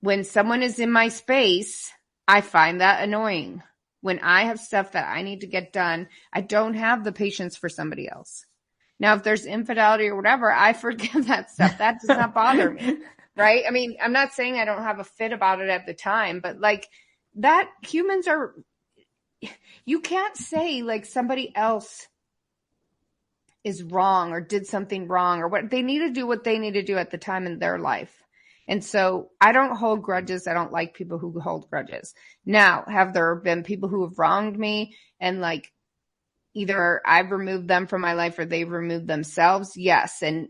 when someone is in my space, I find that annoying. When I have stuff that I need to get done, I don't have the patience for somebody else. Now, if there's infidelity or whatever, I forgive that stuff. That does not bother me, right? I mean, I'm not saying I don't have a fit about it at the time, but like that humans are, you can't say like somebody else is wrong or did something wrong or what. They need to do what they need to do at the time in their life. And so I don't hold grudges. I don't like people who hold grudges. Now, have there been people who have wronged me and like either I've removed them from my life or they've removed themselves? Yes. And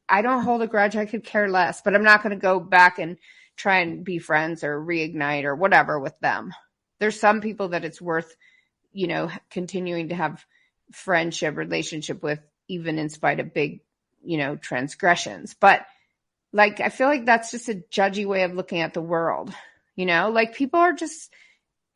I don't hold a grudge. I could care less, but I'm not going to go back and try and be friends or reignite or whatever with them. There's some people that it's worth, you know, continuing to have friendship, relationship with, even in spite of big, you know, transgressions. But like, I feel like that's just a judgy way of looking at the world, you know, like people are just,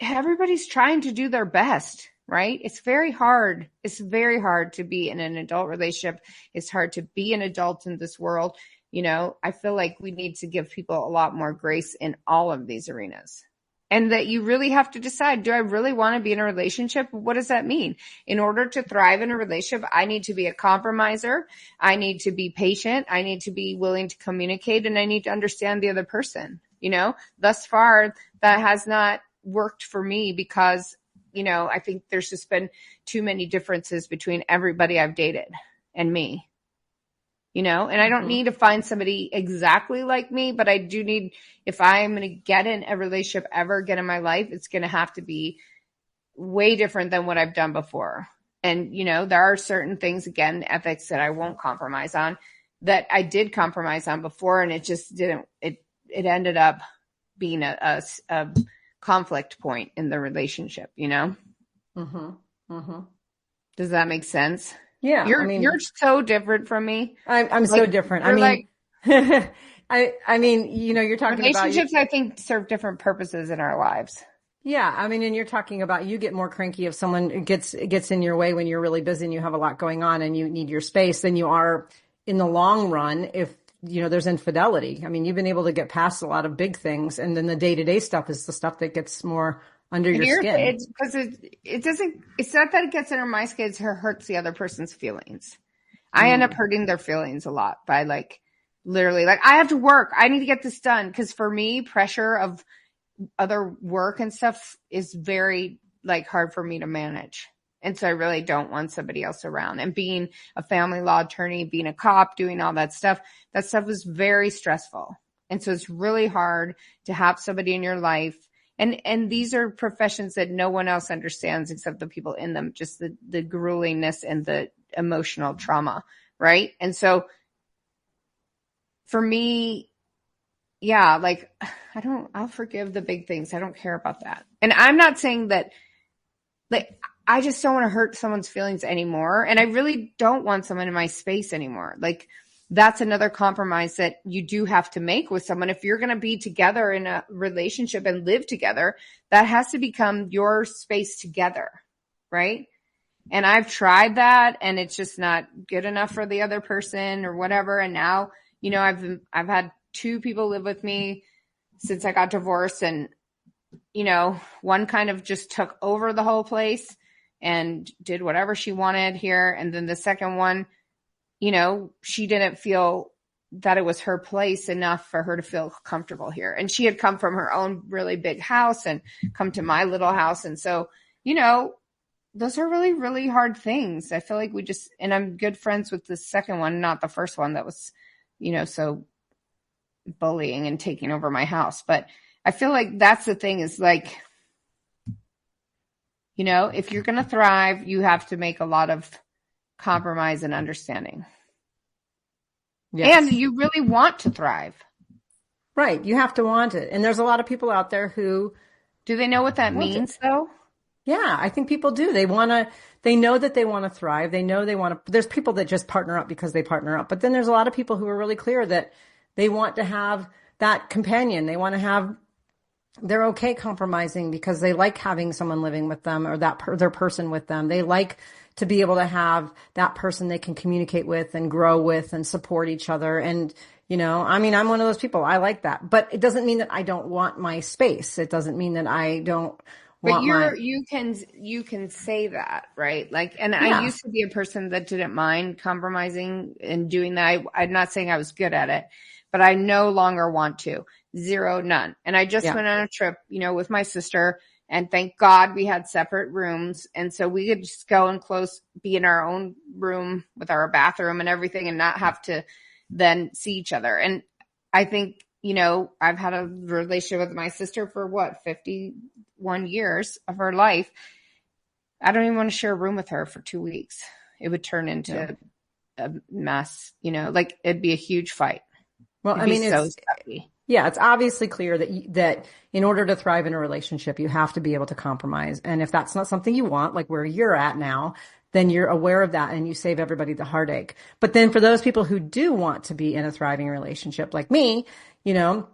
everybody's trying to do their best, right? It's very hard. It's very hard to be in an adult relationship. It's hard to be an adult in this world. You know, I feel like we need to give people a lot more grace in all of these arenas. And that you really have to decide, do I really want to be in a relationship? What does that mean? In order to thrive in a relationship, I need to be a compromiser. I need to be patient. I need to be willing to communicate, and I need to understand the other person. You know, thus far, that has not worked for me because, you know, I think there's just been too many differences between everybody I've dated and me. You know, and I don't need to find somebody exactly like me, but I do need, if I'm going to get in a relationship ever again in my life, it's going to have to be way different than what I've done before. And, you know, there are certain things, again, ethics that I won't compromise on that I did compromise on before. And it just didn't, it ended up being a conflict point in the relationship, you know? Does that make sense? Yeah. You're so different from me. I'm so different. I mean, like, I mean, you know, you're talking relationships, about, I think, serve different purposes in our lives. Yeah. I mean, and you're talking about, you get more cranky if someone gets in your way when you're really busy and you have a lot going on and you need your space than you are in the long run if, you know, there's infidelity. I mean, you've been able to get past a lot of big things, and then the day-to-day stuff is the stuff that gets more under your skin. It's because it doesn't, it's not that it gets under my skin, it hurts the other person's feelings. I end up hurting their feelings a lot by like, literally like, I have to work. I need to get this done. Cause for me, pressure of other work and stuff is very like hard for me to manage. And so I really don't want somebody else around. And being a family law attorney, being a cop, doing all that stuff was very stressful. And so it's really hard to have somebody in your life. And these are professions that no one else understands except the people in them, just the gruelingness and the emotional trauma, right? And so for me, yeah, like I'll forgive the big things. I don't care about that. And I'm not saying that, like, I just don't want to hurt someone's feelings anymore. And I really don't want someone in my space anymore. Like, that's another compromise that you do have to make with someone. If you're going to be together in a relationship and live together, that has to become your space together, right? And I've tried that, and it's just not good enough for the other person or whatever. And now, you know, I've had 2 people live with me since I got divorced, and, you know, one kind of just took over the whole place and did whatever she wanted here. And then the second one, you know, she didn't feel that it was her place enough for her to feel comfortable here. And she had come from her own really big house and come to my little house. And so, you know, those are really, really hard things. I feel like and I'm good friends with the second one, not the first one that was, you know, so bullying and taking over my house. But I feel like that's the thing, is like, you know, if you're going to thrive, you have to make a lot of compromise and understanding. Yes. And you really want to thrive. Right. You have to want it. And there's a lot of people out there who... Do they know what that means, though? Yeah, I think people do. They know that they want to thrive. They know they want to... There's people that just partner up because they partner up. But then there's a lot of people who are really clear that they want to have that companion. They want to have... They're okay compromising because they like having someone living with them, or their person with them. They like to be able to have that person they can communicate with and grow with and support each other. And, I mean, I'm one of those people. I like that, but it doesn't mean that I don't want my space. It doesn't mean that I don't want you can say that, right? Like, and I used to be a person that didn't mind compromising and doing that. I'm not saying I was good at it, but I no longer want to. Zero, none. And I just went on a trip, with my sister, and thank God we had separate rooms. And so we could just go and be in our own room with our bathroom and everything and not have to then see each other. And I think, I've had a relationship with my sister for 51 years of her life. I don't even want to share a room with her for 2 weeks. It would turn into a mess, like it'd be a huge fight. Well, it's obviously clear that in order to thrive in a relationship, you have to be able to compromise. And if that's not something you want, like where you're at now, then you're aware of that and you save everybody the heartache. But then for those people who do want to be in a thriving relationship like me, I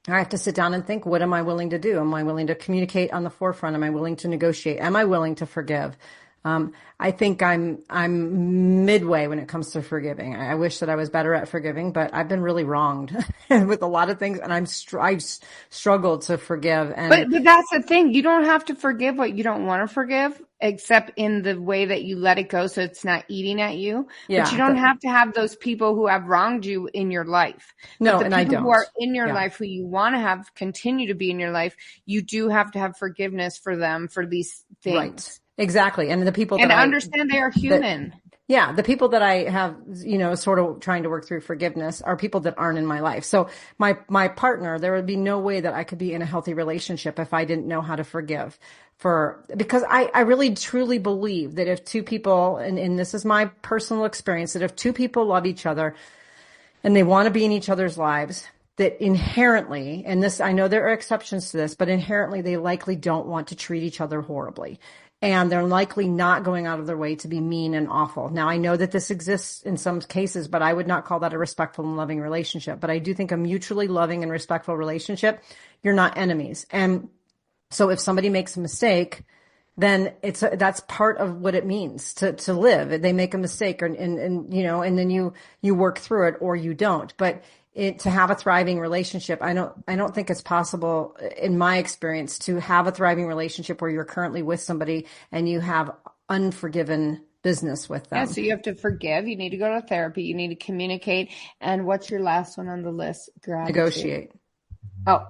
have to sit down and think, what am I willing to do? Am I willing to communicate on the forefront? Am I willing to negotiate? Am I willing to forgive? I think I'm midway when it comes to forgiving. I wish that I was better at forgiving, but I've been really wronged with a lot of things, and I've struggled to forgive. And but that's the thing. You don't have to forgive what you don't want to forgive, except in the way that you let it go, so it's not eating at you. Yeah, but you don't have to have those people who have wronged you in your life. No, but and I don't. The people who are in your life, who you want to have continue to be in your life, you do have to have forgiveness for them for these things. Right. Exactly. And the people and understand they are human. The people that I have, sort of trying to work through forgiveness are people that aren't in my life. So my partner, there would be no way that I could be in a healthy relationship if I didn't know how to forgive because I really truly believe that if two people, and this is my personal experience, that if two people love each other and they want to be in each other's lives, that inherently, and this, I know there are exceptions to this, but inherently they likely don't want to treat each other horribly. And they're likely not going out of their way to be mean and awful. Now, I know that this exists in some cases, but I would not call that a respectful and loving relationship. But I do think a mutually loving and respectful relationship, you're not enemies. And so if somebody makes a mistake, then that's part of what it means to live. They make a mistake and then you work through it or you don't. But to have a thriving relationship, I don't think it's possible in my experience to have a thriving relationship where you're currently with somebody and you have unforgiven business with them. Yeah, so you have to forgive. You need to go to therapy. You need to communicate. And what's your last one on the list? Gratitude. Negotiate. Oh,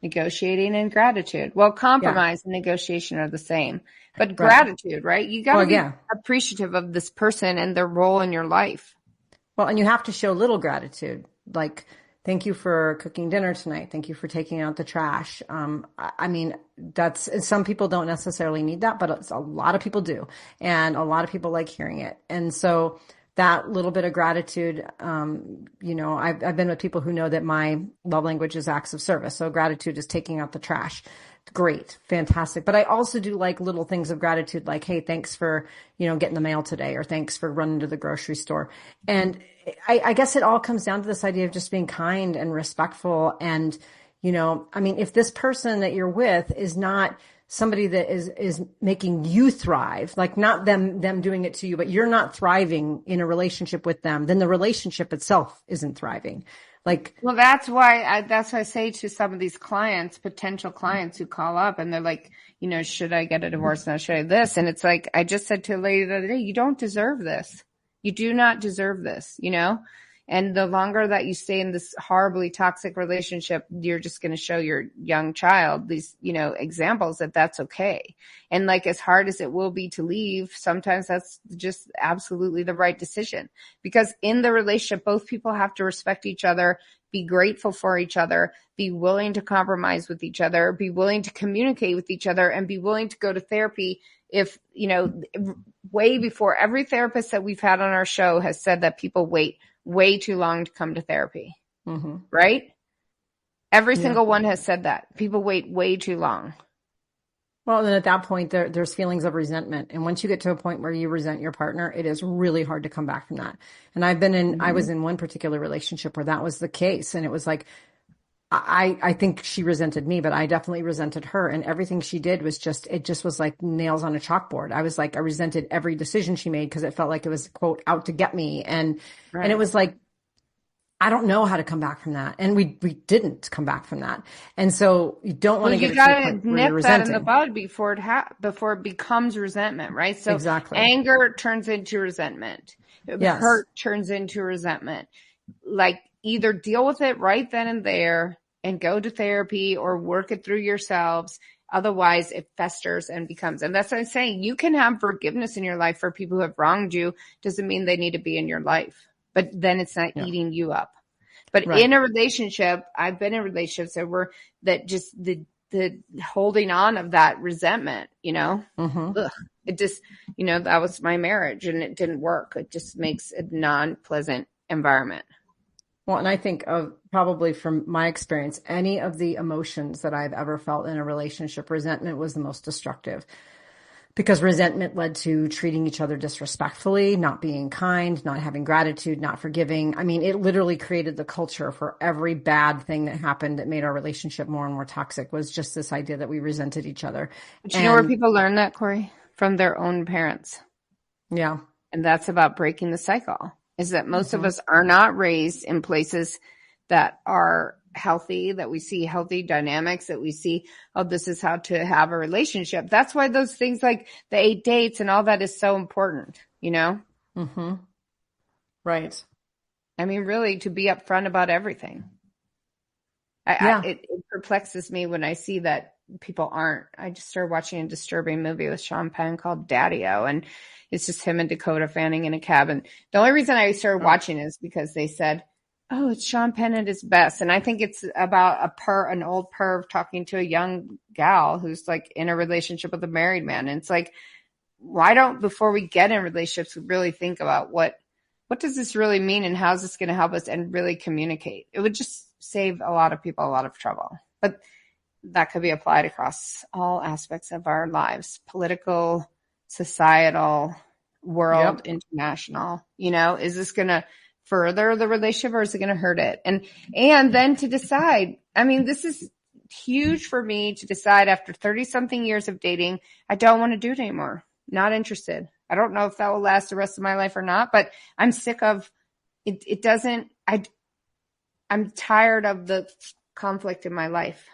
negotiating and gratitude. Well, compromise and negotiation are the same, but gratitude, right? You got to be appreciative of this person and their role in your life. Well, and you have to show little gratitude. Like, thank you for cooking dinner tonight. Thank you for taking out the trash. I mean, some people don't necessarily need that, but a lot of people do. And a lot of people like hearing it. And so that little bit of gratitude, I've been with people who know that my love language is acts of service. So gratitude is taking out the trash. Great. Fantastic. But I also do like little things of gratitude, like, hey, thanks for, getting the mail today, or thanks for running to the grocery store. And I guess it all comes down to this idea of just being kind and respectful. And, if this person that you're with is not somebody that is making you thrive, like not them doing it to you, but you're not thriving in a relationship with them, then the relationship itself isn't thriving. Well, that's why I say to some of these potential clients who call up and they're like, should I get a divorce now? Should I this? And it's like, I just said to a lady the other day, you don't deserve this. You do not deserve this, And the longer that you stay in this horribly toxic relationship, you're just going to show your young child these, examples that that's okay. And like, as hard as it will be to leave, sometimes that's just absolutely the right decision, because in the relationship, both people have to respect each other, be grateful for each other, be willing to compromise with each other, be willing to communicate with each other, and be willing to go to therapy. If, way before, every therapist that we've had on our show has said that people wait way too long to come to therapy, right? Every single one has said that. People wait way too long. Well, then at that point, there's feelings of resentment. And once you get to a point where you resent your partner, it is really hard to come back from that. And I was in one particular relationship where that was the case. And it was like, I think she resented me, but I definitely resented her. And everything she did was it just was like nails on a chalkboard. I was like, I resented every decision she made because it felt like it was, quote, out to get me. And it was like, I don't know how to come back from that. And we didn't come back from that. And so you don't want to get you got to nip that in the bud before it becomes resentment, right? So exactly. Anger turns into resentment. Yes. Hurt turns into resentment. Like, either deal with it right then and there and go to therapy or work it through yourselves. Otherwise, it festers and becomes, and that's what I'm saying. You can have forgiveness in your life for people who have wronged you. Doesn't mean they need to be in your life, but then it's not eating you up. But in a relationship, I've been in relationships that just the holding on of that resentment, it just, that was my marriage and it didn't work. It just makes a non-pleasant environment. Well, and I think of probably from my experience, any of the emotions that I've ever felt in a relationship, resentment was the most destructive, because resentment led to treating each other disrespectfully, not being kind, not having gratitude, not forgiving. I mean, it literally created the culture for every bad thing that happened that made our relationship more and more toxic, was just this idea that we resented each other. Do you know where people learn that, Corey? From their own parents. Yeah. And that's about breaking the cycle. Is that most of us are not raised in places that are healthy, that we see healthy dynamics, that we see, oh, this is how to have a relationship. That's why those things like the 8 dates and all that is so important, Mm-hmm. Right. I mean, really, to be upfront about everything. It perplexes me when I see that people aren't. I just started watching a disturbing movie with Sean Penn called Daddy-O, and it's just him and Dakota Fanning in a cabin. The only reason I started watching is because they said, oh, it's Sean Penn at his best. And I think it's about an old perv talking to a young gal who's like in a relationship with a married man. And it's like, why don't, before we get in relationships, we really think about what does this really mean and how is this going to help us, and really communicate? It would just save a lot of people a lot of trouble. But that could be applied across all aspects of our lives: political, societal, world, international. Is this going to further the relationship or is it going to hurt it? And then to decide, I mean, this is huge for me to decide after 30 something years of dating, I don't want to do it anymore. Not interested. I don't know if that will last the rest of my life or not, but I'm sick of it. I'm tired of the conflict in my life,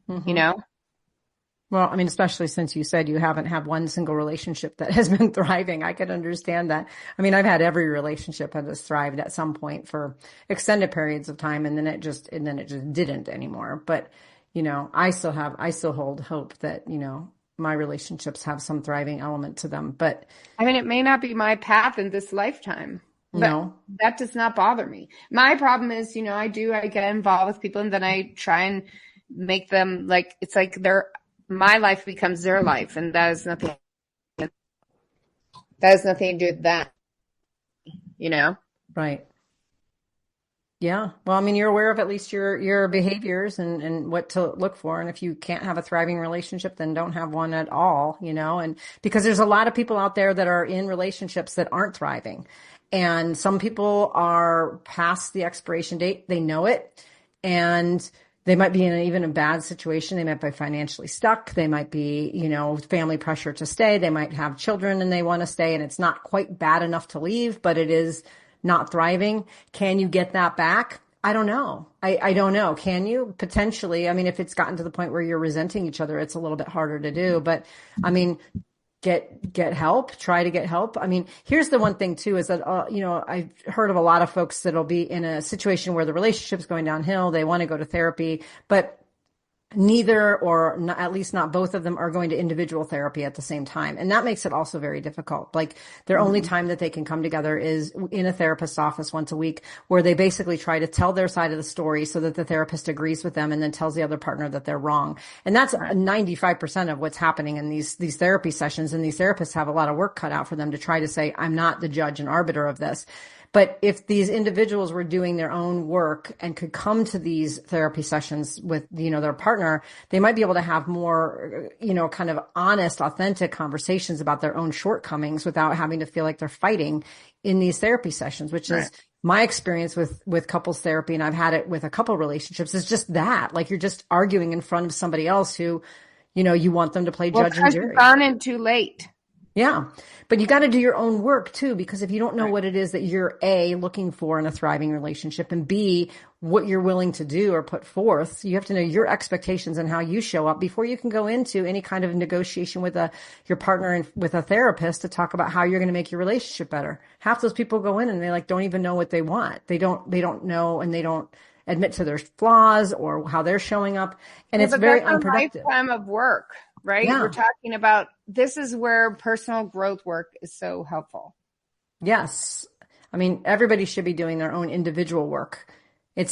Well, I mean, especially since you said you haven't had one single relationship that has been thriving. I could understand that. I mean, I've had every relationship that has thrived at some point for extended periods of time, and then it just didn't anymore. But, I still hold hope that, my relationships have some thriving element to them. But I mean, it may not be my path in this lifetime. But that does not bother me. My problem is, I get involved with people and then I try and make them like, it's like my life becomes their life, and that has nothing to do with that, Right. Yeah. Well, I mean, you're aware of at least your behaviors and what to look for. And if you can't have a thriving relationship, then don't have one at all, and because there's a lot of people out there that are in relationships that aren't thriving. And some people are past the expiration date. They know it. And they might be in even a bad situation. They might be financially stuck. They might be, family pressure to stay. They might have children and they want to stay, and it's not quite bad enough to leave, but it is not thriving. Can you get that back? I don't know. I don't know. Can you? Potentially. I mean, if it's gotten to the point where you're resenting each other, it's a little bit harder to do. But I mean, get help, try to get help. I mean, here's the one thing too, is that, I've heard of a lot of folks that'll be in a situation where the relationship's going downhill. They want to go to therapy, but neither, or not, at least not both of them, are going to individual therapy at the same time. And that makes it also very difficult. Like, their only time that they can come together is in a therapist's office once a week, where they basically try to tell their side of the story so that the therapist agrees with them and then tells the other partner that they're wrong. And that's 95% of what's happening in these therapy sessions. And these therapists have a lot of work cut out for them to try to say, I'm not the judge and arbiter of this. But if these individuals were doing their own work and could come to these therapy sessions with, their partner, they might be able to have more, kind of honest, authentic conversations about their own shortcomings without having to feel like they're fighting in these therapy sessions, which is my experience with couples therapy, and I've had it with a couple relationships, is just that, like, you're just arguing in front of somebody else who, you want them to play judge and jury. You've gone in too late. Yeah. But you got to do your own work too, because if you don't know what it is that you're A, looking for in a thriving relationship, and B, what you're willing to do or put forth, you have to know your expectations and how you show up before you can go into any kind of negotiation with your partner and with a therapist to talk about how you're going to make your relationship better. Half those people go in and they don't even know what they want. They don't know, and they don't admit to their flaws or how they're showing up. And it's very unproductive. Lifetime of work. Right? Yeah. We're talking about, this is where personal growth work is so helpful. Yes. I mean, everybody should be doing their own individual work. And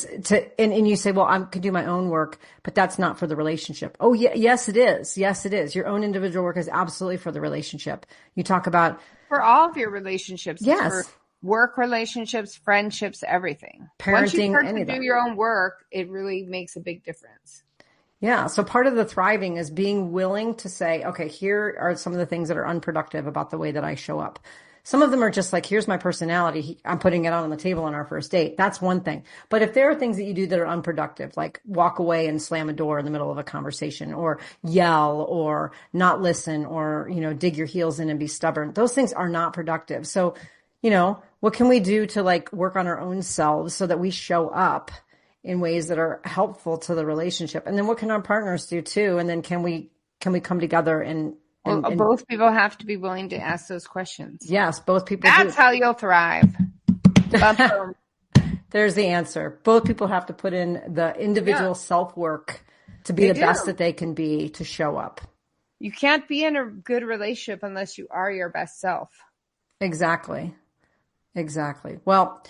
you say, well, I could do my own work, but that's not for the relationship. Oh, yeah. Yes, it is. Yes, it is. Your own individual work is absolutely for the relationship. You talk about. For all of your relationships. Yes. For work relationships, friendships, everything. Parenting, once you start to do your own work, it really makes a big difference. Yeah. So part of the thriving is being willing to say, okay, here are some of the things that are unproductive about the way that I show up. Some of them are just like, here's my personality. I'm putting it out on the table on our first date. That's one thing. But if there are things that you do that are unproductive, like walk away and slam a door in the middle of a conversation, or yell, or not listen, or, dig your heels in and be stubborn, those things are not productive. So, what can we do to work on our own selves so that we show up in ways that are helpful to the relationship? And then what can our partners do too? And then can we come together and both people have to be willing to ask those questions. Yes, both people. That's how you'll thrive. There's the answer. Both people have to put in the individual self-work to be the best that they can be, to show up. You can't be in a good relationship unless you are your best self. Exactly. Well,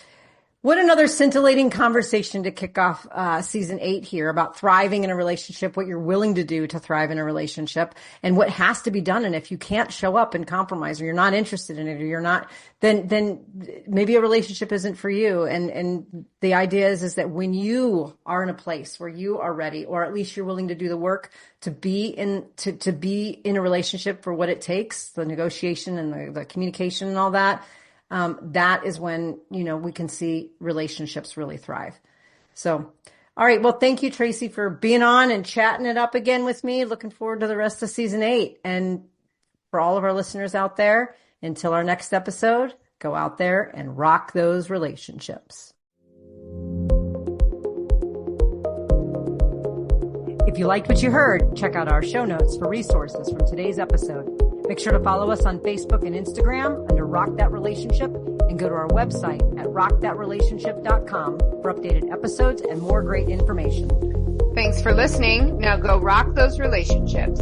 what another scintillating conversation to kick off season 8 here about thriving in a relationship, what you're willing to do to thrive in a relationship, and what has to be done. And if you can't show up and compromise, or you're not interested in it, or you're not, then maybe a relationship isn't for you. And the idea is that when you are in a place where you are ready, or at least you're willing to do the work to be in a relationship for what it takes, the negotiation and the communication and all that, that is when, we can see relationships really thrive. So, all right. Well, thank you, Tracy, for being on and chatting it up again with me. Looking forward to the rest of season 8. And for all of our listeners out there, until our next episode, go out there and rock those relationships. If you liked what you heard, check out our show notes for resources from today's episode. Make sure to follow us on Facebook and Instagram under Rock That Relationship, and go to our website at rockthatrelationship.com for updated episodes and more great information. Thanks for listening. Now go rock those relationships.